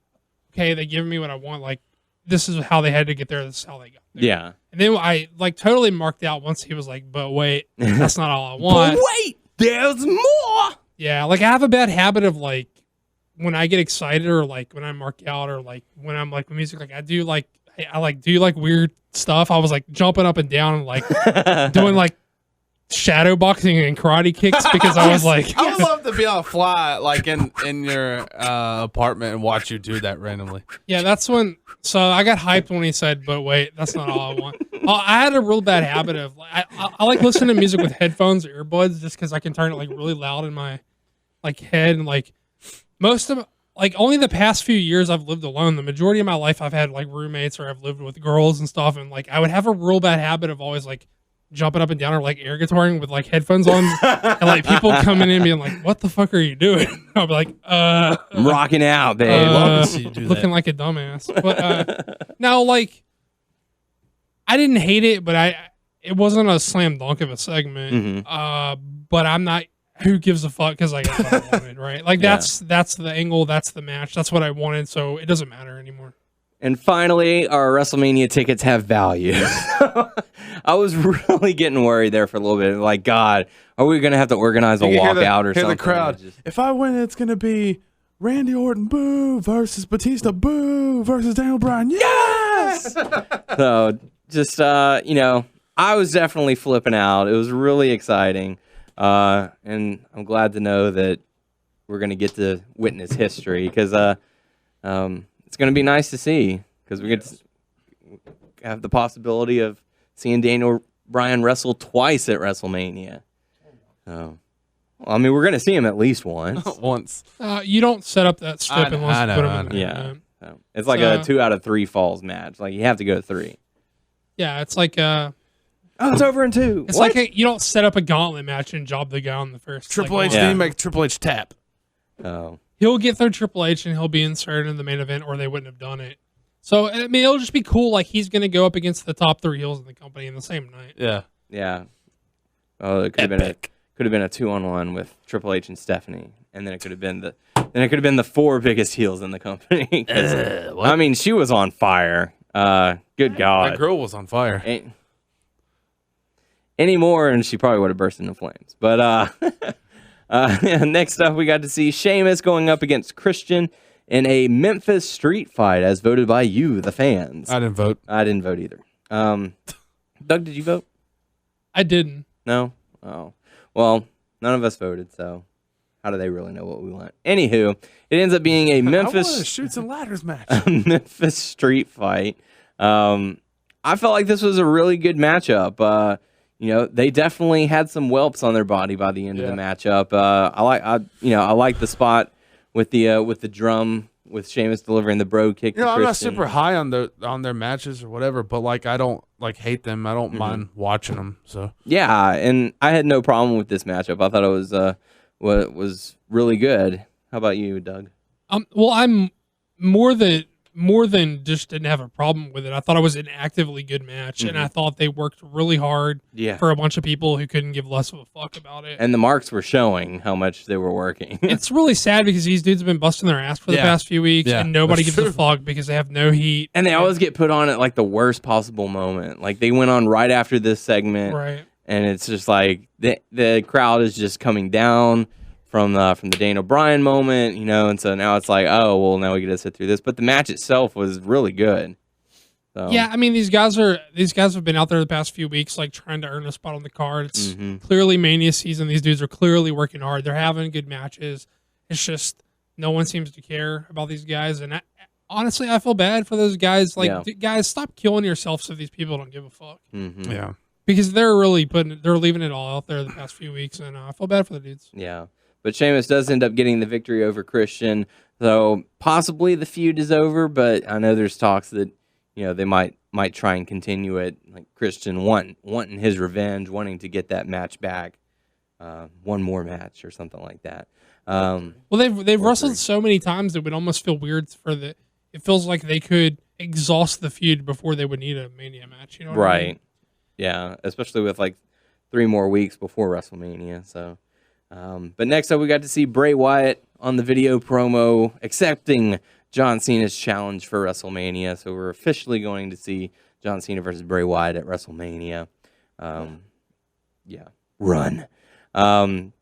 okay, they give me what I want. Like, this is how they had to get there. This is how they got there. Yeah. And then I like totally marked out once he was like, but wait, that's not all I want. But wait, there's more. Yeah. Like I have a bad habit of like, when I get excited or like when I mark out or like when I'm like music, like I do like weird stuff. I was like jumping up and down and like doing like shadow boxing and karate kicks because I was like, I would love to be on a fly like in your apartment and watch you do that randomly. Yeah, that's when. So I got hyped when he said, "But wait, that's not all I want." I had a real bad habit of I like listening to music with headphones or earbuds just because I can turn it like really loud in my like head and like most of like only the past few years I've lived alone. The majority of my life I've had like roommates or I've lived with girls and stuff, and like I would have a real bad habit of always like jumping up and down or like air guitaring with like headphones on and like people coming in being like, what the fuck are you doing? I'll be like, I'm rocking out, babe. Love to see you do looking that. like a dumbass. But no, like I didn't hate it, but it wasn't a slam dunk of a segment. But I'm not, who gives a fuck because I got what I wanted, right? Like that's the angle, that's the match, that's what I wanted, so it doesn't matter anymore. And finally, our WrestleMania tickets have value. I was really getting worried there for a little bit. Like, God, are we going to have to organize a walkout or something? The crowd. If I win, it's going to be Randy Orton, boo, versus Batista, boo, versus Daniel Bryan, yes! So, just, you know, I was definitely flipping out. It was really exciting. And I'm glad to know that we're going to get to witness history because it's going to be nice to see because we get to have the possibility of seeing Daniel Bryan wrestle twice at WrestleMania. Well, I mean, we're going to see him at least once. You don't set up that strip unless you put him in there. Yeah. So it's like a 2 out of 3 falls match. Like, you have to go 3. Yeah, it's like it's over in 2. It's like you don't set up a gauntlet match and job the guy on the first. Triple like, H didn't make Triple H tap. Oh. He'll get through Triple H and he'll be inserted in the main event, or they wouldn't have done it. So, I mean, it'll just be cool. Like, he's going to go up against the top 3 heels in the company in the same night. Yeah. Yeah. Oh, it could have been a 2-on-1 with Triple H and Stephanie, and then it could have been the 4 biggest heels in the company. I mean, she was on fire. Good God, that girl was on fire. Anymore, and she probably would have burst into flames. But next up, we got to see Sheamus going up against Christian in a Memphis street fight, as voted by you, the fans. I didn't vote. I didn't vote either. Doug, did you vote? I didn't. No? Oh. Well, none of us voted, so how do they really know what we want? Anywho, it ends up being a Memphis Chutes and Ladders match. A Memphis street fight. I felt like this was a really good matchup. They definitely had some whelps on their body by the end of the matchup. I like the spot with the drum with Sheamus delivering the bro kick. To I'm not Christian. super high on their matches or whatever, but like I don't hate them. I don't mind watching them. So yeah, and I had no problem with this matchup. I thought it was really good. How about you, Doug? Well, I'm more than just didn't have a problem with it. I thought it was an actively good match, and I thought they worked really hard for a bunch of people who couldn't give less of a fuck about it. And the marks were showing how much they were working. It's really sad because these dudes have been busting their ass for the past few weeks, and nobody gives a fuck because they have no heat. And they always get put on at like the worst possible moment. Like they went on right after this segment, right? And it's just like the crowd is just coming down from the Daniel Bryan moment, and so now it's like, oh, well, now we get to sit through this. But the match itself was really good. So. Yeah, I mean, these guys have been out there the past few weeks, like trying to earn a spot on the card. It's clearly Mania season. These dudes are clearly working hard. They're having good matches. It's just no one seems to care about these guys. And honestly, I feel bad for those guys. Like, guys, stop killing yourselves if these people don't give a fuck. Yeah, because they're leaving it all out there the past few weeks, and I feel bad for the dudes. Yeah. But Sheamus does end up getting the victory over Christian, so possibly the feud is over. But I know there's talks that they might try and continue it, like Christian wanting his revenge, wanting to get that match back, one more match or something like that. Well, they've wrestled so many times it would almost feel weird it feels like they could exhaust the feud before they would need a Mania match. You know what I mean? Yeah, especially with like 3 more weeks before WrestleMania. So. But next up, we got to see Bray Wyatt on the video promo accepting John Cena's challenge for WrestleMania. So we're officially going to see John Cena versus Bray Wyatt at WrestleMania. Run. And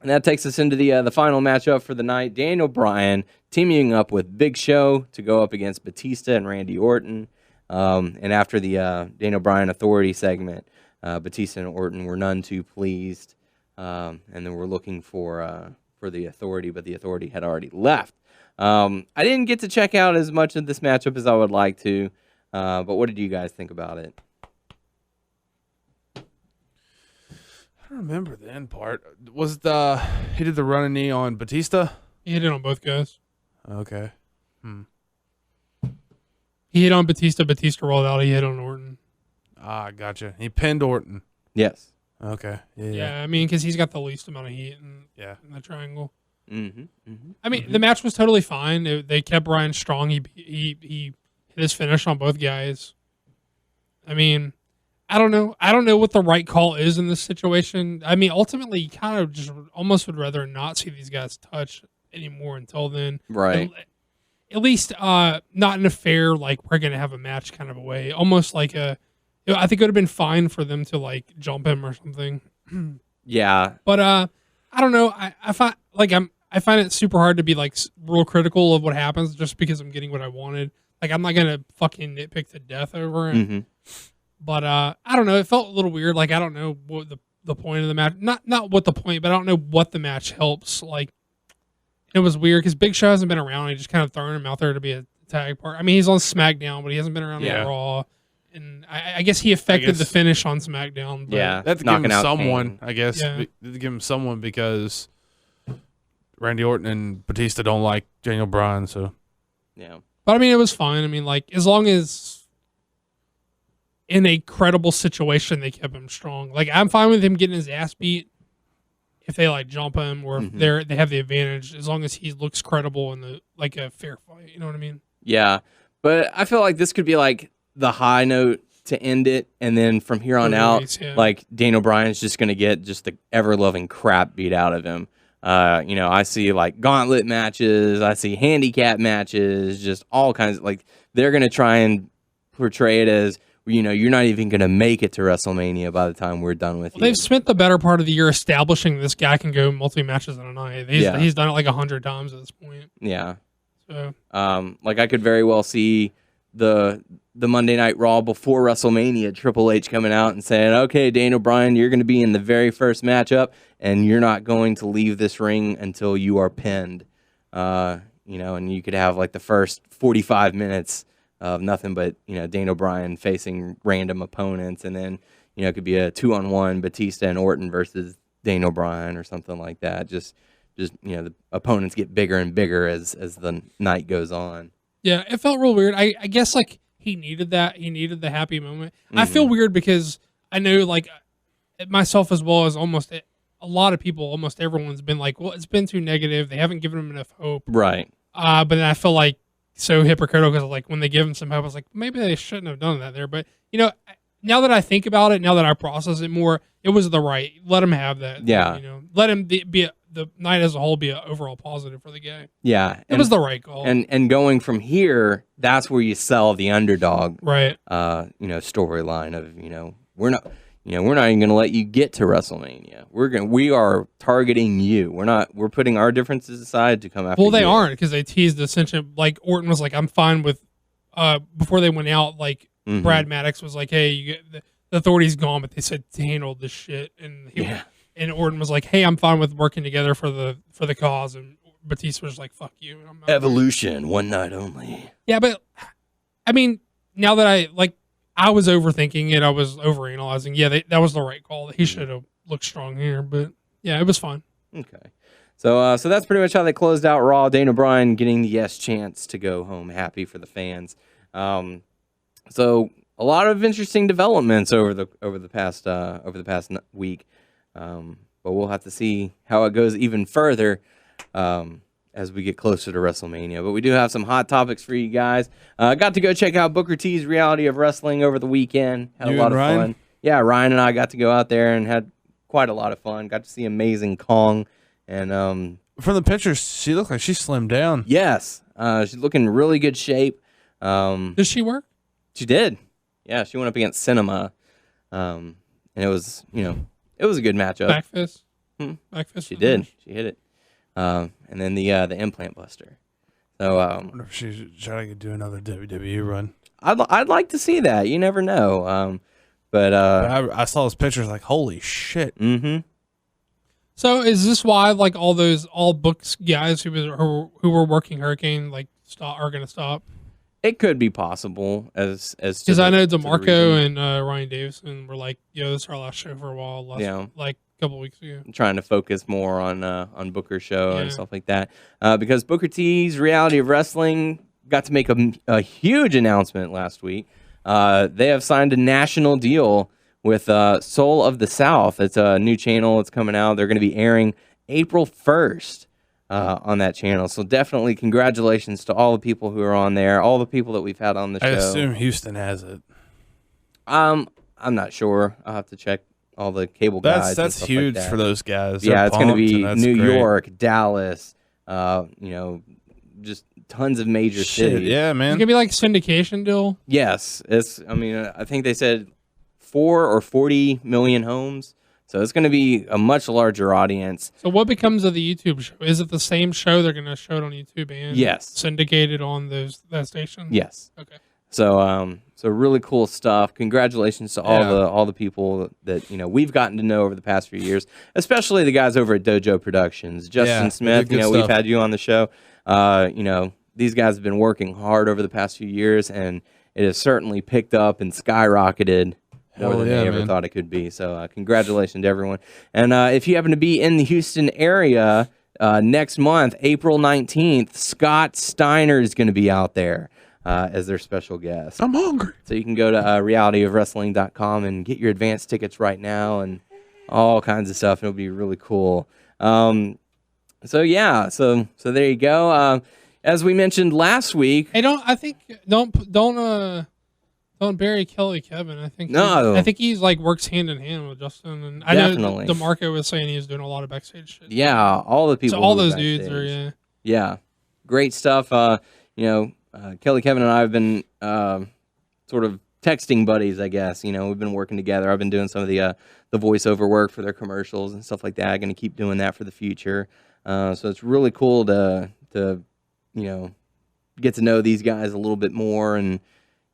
that takes us into the final matchup for the night. Daniel Bryan teaming up with Big Show to go up against Batista and Randy Orton. And after the Daniel Bryan Authority segment, Batista and Orton were none too pleased. And then we're looking for the Authority, but the Authority had already left. I didn't get to check out as much of this matchup as I would like to, but what did you guys think about it? I don't remember the end part. He did the running knee on Batista? He hit it on both guys. Okay. He hit on Batista. Batista rolled out. He hit on Orton. Ah, gotcha. He pinned Orton. Yes. Okay. Yeah, I mean, because he's got the least amount of heat in the triangle. I mean, the match was totally fine. They kept Bryan strong. He hit his finish on both guys. I mean, I don't know. I don't know what the right call is in this situation. I mean, ultimately, you kind of just almost would rather not see these guys touch anymore until then. Right. At least not in a fair, like, we're going to have a match kind of a way. Almost like I think it would have been fine for them to like jump him or something. Yeah. But I don't know. I find it super hard to be like real critical of what happens just because I'm getting what I wanted. Like I'm not gonna fucking nitpick to death over it. But I don't know. It felt a little weird. Like I don't know what the point of the match. Not what the point, but I don't know what the match helps. Like it was weird because Big Show hasn't been around. He just kind of throwing him out there to be a tag part. I mean, he's on SmackDown, but he hasn't been around on Raw. And I guess he affected the finish on SmackDown. But that's give him someone, I guess. Yeah. Give him someone because Randy Orton and Batista don't like Daniel Bryan. So, yeah. But I mean, it was fine. I mean, like as long as in a credible situation, they kept him strong. Like I'm fine with him getting his ass beat. if they like jump him or if they have the advantage, as long as he looks credible in the like a fair fight. You know what I mean? Yeah, but I feel like this could be like the high note to end it, and then from here on out, like Daniel Bryan's just gonna get just the ever loving crap beat out of him. I see like gauntlet matches, I see handicap matches, just all kinds of like they're gonna try and portray it as you're not even gonna make it to WrestleMania by the time we're done with you. They've spent the better part of the year establishing this guy can go multi matches in a night. He's done it like 100 times at this point. Yeah. So like I could very well see the Monday Night Raw before WrestleMania, Triple H coming out and saying, "Okay, Daniel Bryan, you're going to be in the very first matchup, and you're not going to leave this ring until you are pinned." And you could have like the first 45 minutes of nothing but Daniel Bryan facing random opponents, and then it could be a 2-on-1 Batista and Orton versus Daniel Bryan or something like that. Just the opponents get bigger and bigger as the night goes on. Yeah, it felt real weird. I guess like he needed that. He needed the happy moment. I feel weird because I know like myself as well as almost a lot of people, almost everyone's been like, well, it's been too negative. They haven't given him enough hope. Right. But then I feel like so hypocritical because like when they give him some hope, I was like, maybe they shouldn't have done that there. But now that I think about it, now that I process it more, it was the right. Let him have that. Yeah. Let him be the night as a whole be an overall positive for the guy. Yeah. It was the right call. And going from here, that's where you sell the underdog, right? Storyline of we're not even going to let you get to WrestleMania. We are targeting you. We're putting our differences aside to come after. Well, they you. aren't because they teased the Ascension. Like Orton was like, I'm fine with. Before they went out, like Brad Maddox was like, hey, the authority's gone, but they said to handle this shit, and Orton was like, hey, I'm fine with working together for the cause, and Batista was like, fuck you. Evolution, one night only. Yeah, but I mean, now that I was overthinking it, I was overanalyzing. Yeah, that was the right call. He should have looked strong here, but yeah, it was fine. Okay. So that's pretty much how they closed out Raw. Daniel Bryan getting the yes chance to go home happy for the fans. So a lot of interesting developments over the past week. But we'll have to see how it goes even further as we get closer to WrestleMania. But we do have some hot topics for you guys. Got to go check out Booker T's Reality of Wrestling over the weekend. Had a lot of fun. Yeah, Ryan and I got to go out there and had quite a lot of fun. Got to see Amazing Kong. And from the pictures, she looked like she slimmed down. Yes. She's looking in really good shape. Does she work? She did. Yeah, she went up against Cinema. And it was, it was a good matchup. Back fist? Back fist? She did. She hit it. And then the implant buster. So I wonder if she's trying to do another WWE run. I'd like to see that. You never know. But I saw those pictures like, holy shit. Mm-hmm. So is this why like all books guys who were working Hurricane are going to stop? It could be possible as because I know DeMarco and Ryan Davison were like, "Yo, this is our last show for a while." Like a couple weeks ago. I'm trying to focus more on Booker's show and stuff like that because Booker T's Reality of Wrestling got to make a huge announcement last week. They have signed a national deal with Soul of the South. It's a new channel. It's coming out. They're going to be airing April 1st. On that channel. So definitely congratulations to all the people who are on there, all the people that we've had on the show. I assume Houston has it. I'm not sure. I'll have to check all the cable guides. That's huge for those guys. Yeah, it's going to be New York, Dallas, just tons of major cities. Yeah, man. It's going to be like a syndication deal? Yes. I think they said 4 or 40 million homes. So it's going to be a much larger audience. So what becomes of the YouTube show? Is it the same show they're going to show it on YouTube and syndicated on that station? Yes. Okay. So really cool stuff. Congratulations to all the people that we've gotten to know over the past few years, especially the guys over at Dojo Productions. Justin Smith, we've had you on the show. These guys have been working hard over the past few years, and it has certainly picked up and skyrocketed. More than they ever thought it could be. So congratulations to everyone. And if you happen to be in the Houston area next month, April 19th, Scott Steiner is going to be out there as their special guest. I'm hungry. So you can go to realityofwrestling.com and get your advance tickets right now and all kinds of stuff. It'll be really cool. So there you go. As we mentioned last week, Hey, don't bury Kelly Kevin. I think he's like works hand in hand with Justin, and I know DeMarco was saying he's doing a lot of backstage shit. Yeah, all the people. So all those dudes are great stuff. Kelly Kevin and I have been sort of texting buddies, I guess. We've been working together. I've been doing some of the voiceover work for their commercials and stuff like that. I'm going to keep doing that for the future. So it's really cool to get to know these guys a little bit more, and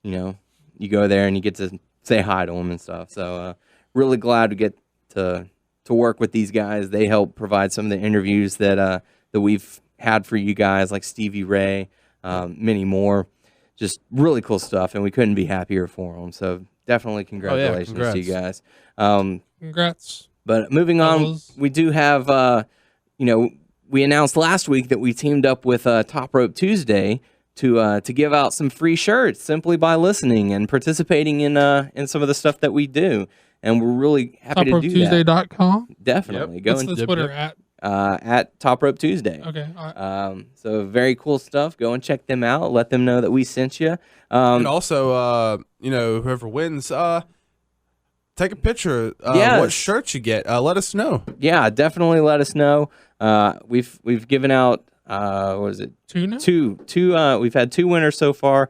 you go there and you get to say hi to them and stuff. So really glad to get to work with these guys. They help provide some of the interviews that we've had for you guys, like Stevie Ray, many more. Just really cool stuff, and we couldn't be happier for them. So definitely congratulations to you guys. Congrats. But moving on, we do have, we announced last week that we teamed up with Top Rope Tuesday to give out some free shirts simply by listening and participating in some of the stuff that we do. And we're really happy to do that. TopRopeTuesday.com? Definitely. What's the Twitter at Top Rope Tuesday. Okay. All right. So very cool stuff. Go and check them out. Let them know that we sent you. And also, whoever wins, take a picture of what shirt you get. Let us know. Yeah, definitely let us know. We've given out what is it? 2 now? Two. We've had 2 winners so far.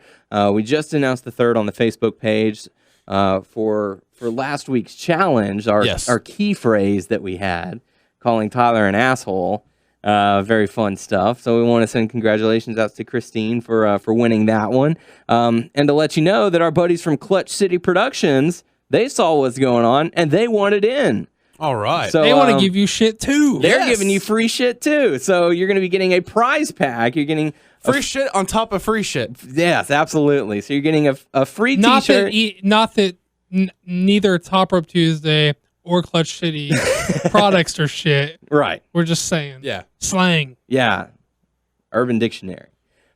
We just announced the 3rd on the Facebook page for last week's challenge. Our key phrase that we had, calling Tyler an asshole. Very fun stuff. So we want to send congratulations out to Christine for winning that one. And to let you know that our buddies from Clutch City Productions, they saw what's going on and they wanted in. All right. So they want to give you shit too. They're giving you free shit too. So you're going to be getting a prize pack. You're getting free shit on top of free shit. Yes, absolutely. So you're getting a free t-shirt. Not that neither Top Rope Tuesday or Clutch City products are shit. Right. We're just saying. Yeah. Slang. Yeah. Urban Dictionary.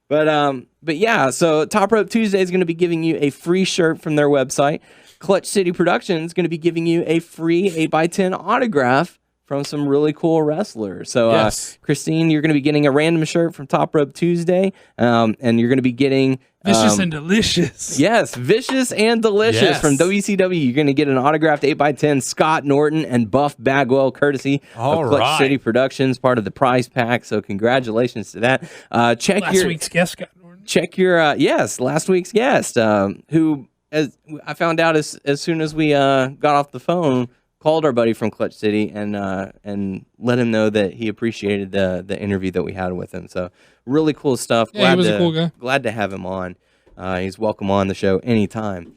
But yeah, so Top Rope Tuesday is going to be giving you a free shirt from their website. Clutch City Productions is going to be giving you a free 8x10 autograph from some really cool wrestlers. So, Christine, you're going to be getting a random shirt from Top Rope Tuesday, and you're going to be getting... Vicious and Delicious. Yes, Vicious and Delicious from WCW. You're going to get an autographed 8x10 Scott Norton and Buff Bagwell, courtesy of Clutch City Productions, part of the prize pack. So congratulations to that. Last week's guest, Scott Norton. Check your, last week's guest, who, as I found out as soon as we got off the phone, called our buddy from Clutch City and let him know that he appreciated the interview that we had with him. So really cool stuff. Yeah, he was a cool guy. Glad to have him on. He's welcome on the show anytime.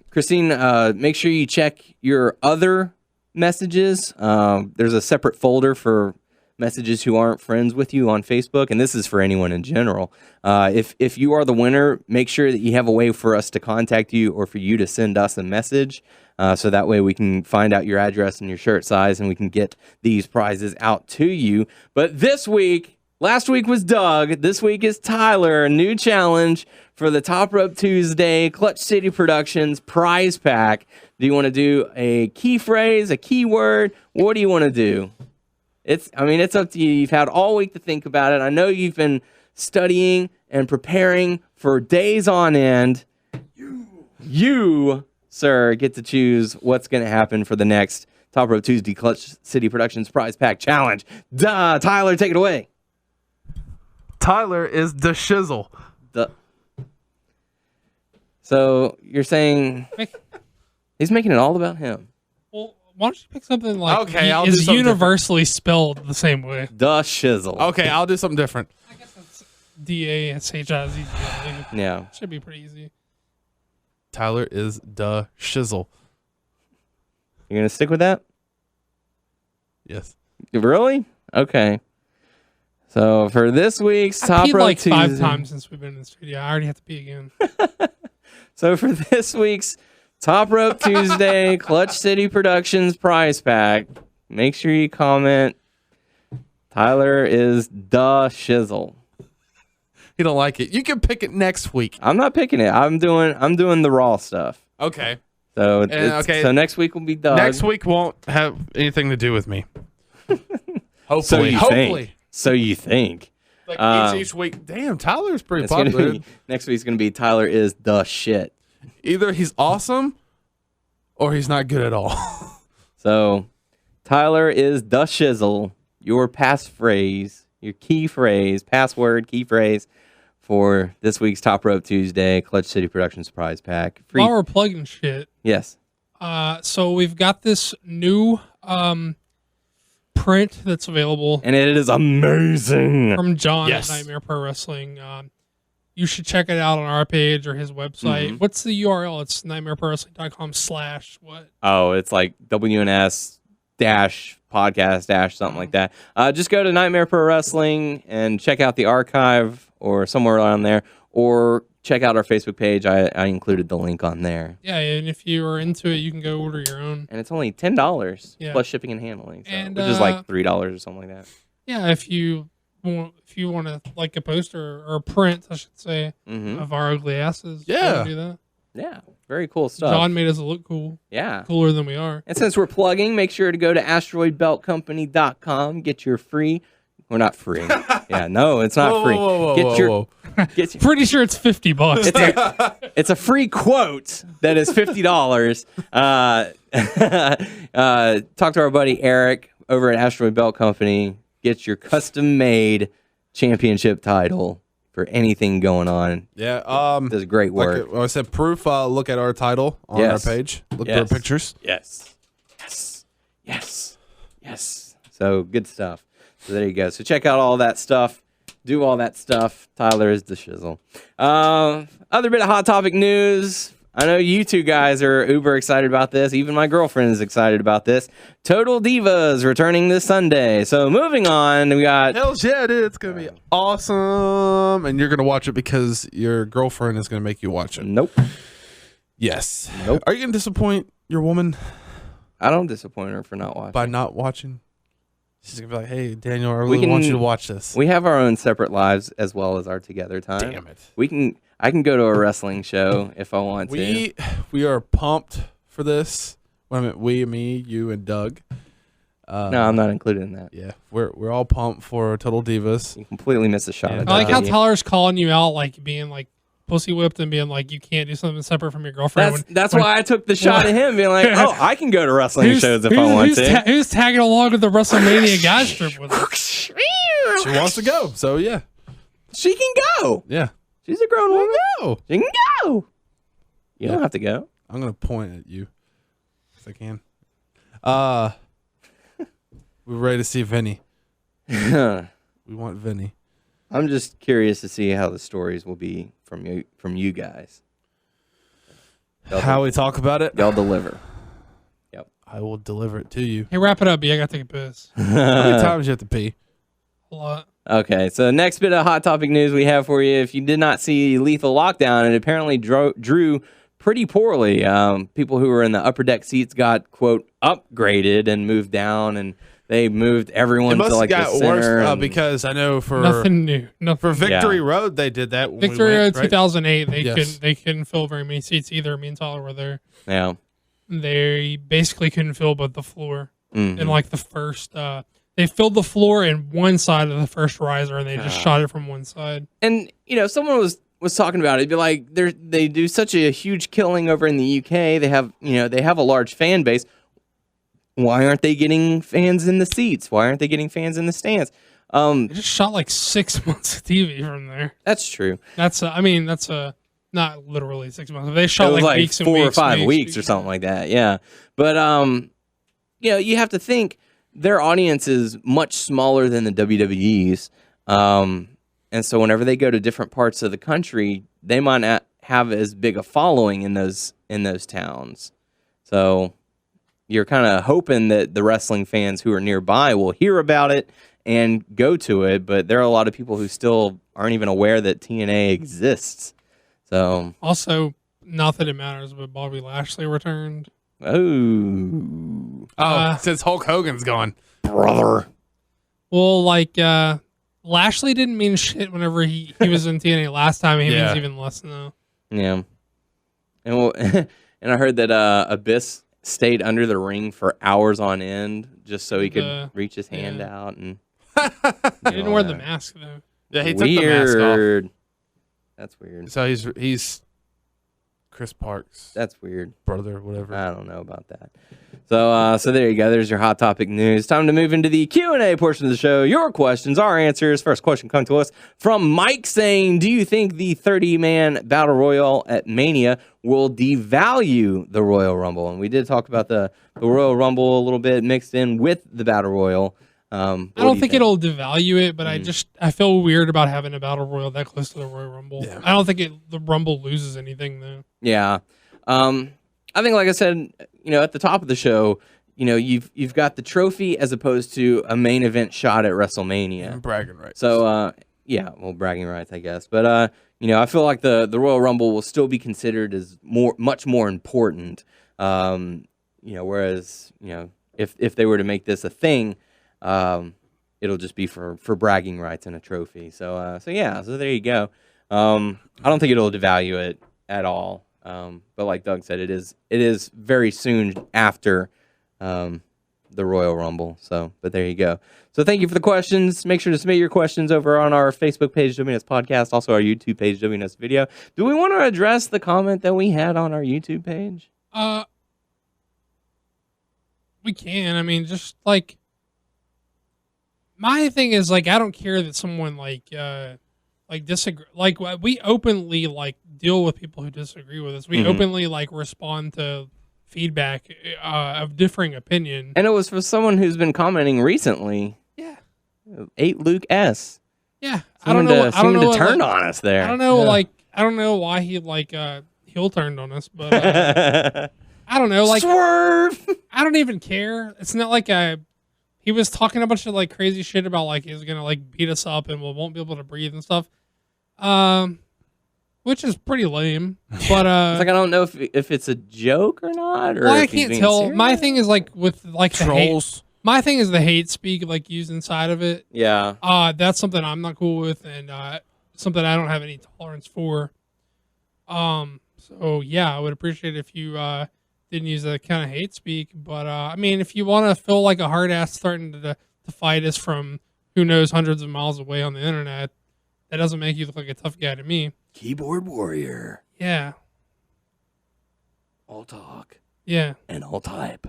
Christine, make sure you check your other messages. There's a separate folder for messages who aren't friends with you on Facebook, and this is for anyone in general. If you are the winner, make sure that you have a way for us to contact you or for you to send us a message, so that way we can find out your address and your shirt size and we can get these prizes out to you. But last week was Doug, this week is Tyler, a new challenge for the Top Rope Tuesday Clutch City Productions prize pack. Do you want to do a key phrase, a keyword? What do you want to do? It's up to you. You've had all week to think about it. I know you've been studying and preparing for days on end. You, sir, get to choose what's going to happen for the next Top Rope Tuesday Clutch City Productions Prize Pack Challenge. Tyler, take it away. Tyler is the shizzle. So you're saying he's making it all about him. Why don't you pick something like I'll is universally spelled the same way? The shizzle. Okay, I'll do something different. I guess that's DASHIZZ. Yeah. Should be pretty easy. Tyler is the shizzle. You're going to stick with that? Yes. Really? Okay. So for this week's Top Rope Tuesday... I've peed like 5 times since we've been in the studio. I already have to pee again. So for this week's Top Rope Tuesday Clutch City Productions prize pack, make sure you comment Tyler is the shizzle. You don't like it. You can pick it next week. I'm not picking it. I'm doing the raw stuff. Okay. So so next week will be Doug. Next week won't have anything to do with me. Hopefully. So you think. Like each week. Damn, Tyler's pretty popular. Next week's going to be Tyler is the shit. Either he's awesome or he's not good at all. So Tyler is the shizzle, your passphrase, your key phrase, password, key phrase for this week's Top Rope Tuesday Clutch City Productions prize pack. Free. While we're plugging shit. Yes. So we've got this new print that's available. And it is amazing. From John at Nightmare Pro Wrestling. You should check it out on our page or his website. Mm-hmm. What's the URL? It's nightmareprowrestling.com/what? Oh, it's like WNS podcast something like that. Just go to Nightmare Pro Wrestling and check out the archive or somewhere around there, or check out our Facebook page. I included the link on there. Yeah, and if you are into it, you can go order your own. And it's only $10 plus shipping and handling, which is like $3 or something like that. Yeah, if you want to like a poster or a print, I should say, of our ugly asses, do that. Yeah, very cool stuff. John made us look cool. Yeah. Cooler than we are. And since we're plugging, make sure to go to asteroidbeltcompany.com. Get your free. We're not free. Yeah, no, it's not free. Whoa. Pretty sure it's $50. It's a free quote that is $50. Talk to our buddy Eric over at Asteroid Belt Company. Get your custom-made championship title for anything going on. Yeah, does great work. Like I said, proof. Look at our title on our page. Look at our pictures. Yes. So good stuff. So there you go. So check out all that stuff. Do all that stuff. Tyler is the shizzle. Other bit of hot topic news. I know you two guys are uber excited about this. Even my girlfriend is excited about this. Total Divas returning this Sunday. So moving on, we got... Hell yeah, dude. It's going to be awesome. And you're going to watch it because your girlfriend is going to make you watch it. Nope. Yes. Nope. Are you going to disappoint your woman? I don't disappoint her for not watching. By not watching? She's going to be like, hey, Daniel, I really want you to watch this. We have our own separate lives as well as our together time. Damn it. I can go to a wrestling show if I want to. We are pumped for this. Well, I mean, me, you, and Doug. No, I'm not included in that. Yeah, we're all pumped for Total Divas. You completely missed a shot. I like how Tyler's calling you out, like being like pussy whipped and being like you can't do something separate from your girlfriend. That's why I took the shot at him, being like, oh, I can go to wrestling shows if I want to. Who's tagging along with the WrestleMania guys trip with us? She wants to go, so yeah, she can go. Yeah. She's a grown woman. She can go. You don't have to go. I'm going to point at you if I can. We're ready to see Vinny. We want Vinny. I'm just curious to see how the stories will be from you guys. How we talk about it? Y'all deliver. Yep. I will deliver it to you. Hey, wrap it up, B. I got to take a piss. How many times do you have to pee? A lot. Okay, so next bit of hot topic news we have for you. If you did not see Lethal Lockdown, it apparently drew pretty poorly. People who were in the upper deck seats got, quote, upgraded and moved down, and they moved everyone to like the center. Worse, because I know for nothing new. For Victory Road, they did that. Victory Road 2008, they couldn't fill very many seats either. Me and Tyler were there. Yeah, they basically couldn't fill but the floor. And like the first. They filled the floor in one side of the first riser, and they just shot it from one side. And someone was talking about it. It'd be like they do such a huge killing over in the UK. They have a large fan base. Why aren't they getting fans in the seats? Why aren't they getting fans in the stands? They just shot like 6 months of TV from there. That's true. That's not literally 6 months. They shot like weeks and 4 weeks, or 5 weeks or something like that. Yeah, but you have to think. Their audience is much smaller than the WWE's, and so whenever they go to different parts of the country, they might not have as big a following in those towns. So you're kind of hoping that the wrestling fans who are nearby will hear about it and go to it, but there are a lot of people who still aren't even aware that TNA exists. So also, not that it matters, but Bobby Lashley returned. Oh, since Hulk Hogan's gone, brother. Well, like Lashley didn't mean shit whenever he was in TNA last time. He means even less now. Yeah, and And I heard that Abyss stayed under the ring for hours on end just so he could reach his hand out. And he didn't wear the mask, though. Yeah, he took the mask off. That's weird. So he's Chris Parks. That's weird. Brother, whatever. I don't know about that. So there you go. There's your hot topic news. Time to move into the Q&A portion of the show. Your questions, our answers. First question come to us from Mike saying, do you think the 30-man Battle Royal at Mania will devalue the Royal Rumble? And we did talk about the Royal Rumble a little bit mixed in with the Battle Royal. I don't think it'll devalue it, but I feel weird about having a Battle Royal that close to the Royal Rumble. Yeah. I don't think the Rumble loses anything, though. Yeah. I think, like I said, at the top of the show, you've got the trophy as opposed to a main event shot at WrestleMania. And bragging rights. So, bragging rights, I guess. But, I feel like the Royal Rumble will still be considered as much more important. Whereas, if they were to make this a thing, it'll just be for bragging rights and a trophy. So there you go. I don't think it'll devalue it at all. But like Doug said, it is very soon after the Royal Rumble. But there you go. So thank you for the questions. Make sure to submit your questions over on our Facebook page, WNS Podcast, also our YouTube page, WNS Video. Do we want to address the comment that we had on our YouTube page? We can. I mean, just like my thing is, like, I don't care that someone disagree. Like, we openly deal with people who disagree with us. We openly respond to feedback of differing opinion. And it was for someone who's been commenting recently. Yeah. 8 Luke S. Yeah. I don't know to turn on us there. I don't know. I don't know why he heel turned on us, but I don't know. Swerve. I don't even care. It's not like he was talking a bunch of crazy shit about he was gonna beat us up and we won't be able to breathe and stuff, which is pretty lame. But it's I don't know if it's a joke or not. Or I can't tell. Serious. My thing is with trolls. My thing is the hate speak used inside of it. Yeah. That's something I'm not cool with, and something I don't have any tolerance for. So yeah, I would appreciate if you didn't use that kind of hate speak, but I mean, if you want to feel like a hard ass starting to fight us from who knows hundreds of miles away on the internet, that doesn't make you look like a tough guy to me. Keyboard warrior. Yeah. All talk. Yeah. And all type.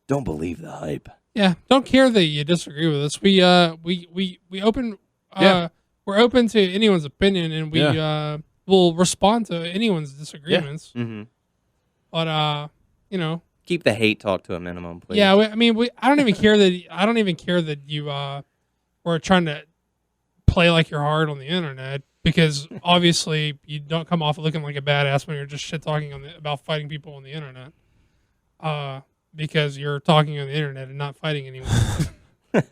Don't believe the hype. Yeah. Don't care that you disagree with us. We open. We're open to anyone's opinion, and we will respond to anyone's disagreements. Yeah. Mm-hmm. But keep the hate talk to a minimum, please. Yeah, I don't even care that you were trying to play like you're hard on the internet, because obviously you don't come off looking like a badass when you're just shit talking about fighting people on the internet. Because you're talking on the internet and not fighting anyone. And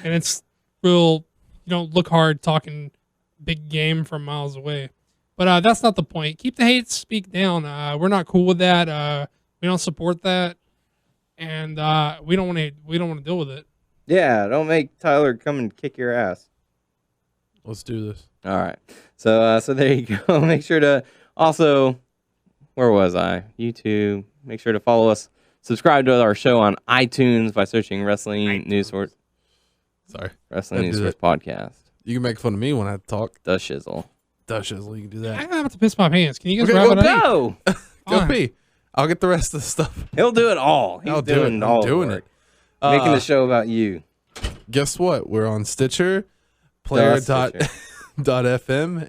it's real. You don't look hard talking big game from miles away. But that's not the point. Keep the hate speak down. We're not cool with that. We don't support that, and we don't want to deal with it. Yeah, don't make Tyler come and kick your ass. Let's do this. All right. So there you go. Make sure to also, where was I? YouTube. Make sure to follow us. Subscribe to our show on iTunes by searching Wrestling News Source. Sorry. Wrestling News Source Podcast. You can make fun of me when I talk. The shizzle. You can do that. I'm about to piss my pants. Can you guys wrap it up? Go! Go pee. I'll get the rest of the stuff. He'll do it all. He's doing all doing it. Making the show about you. Guess what? We're on Stitcher, Player.fm,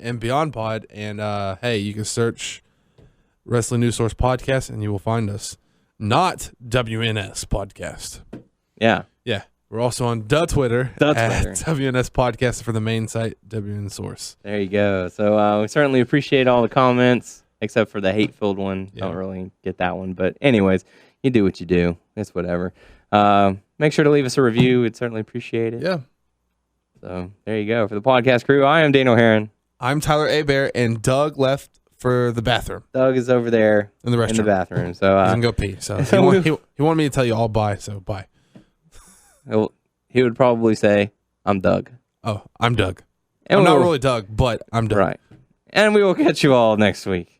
and Beyond Pod. And hey, you can search Wrestling News Source Podcast and you will find us. Not WNS Podcast. Yeah. Yeah. We're also on Twitter at WNS Podcast for the main site, WN Source. There you go. So we certainly appreciate all the comments, except for the hate-filled one. Yeah. Don't really get that one. But anyways, you do what you do. It's whatever. Make sure to leave us a review. We'd certainly appreciate it. Yeah. So there you go. For the podcast crew, I am Daniel Heron. I'm Tyler Abear, and Doug left for the bathroom. Doug is over there in the restroom. In the bathroom. So he can go pee. So he wanted me to tell you all bye. So bye. He would probably say, I'm Doug. Oh, I'm Doug. I'm not really Doug, but I'm Doug. Right. And we will catch you all next week.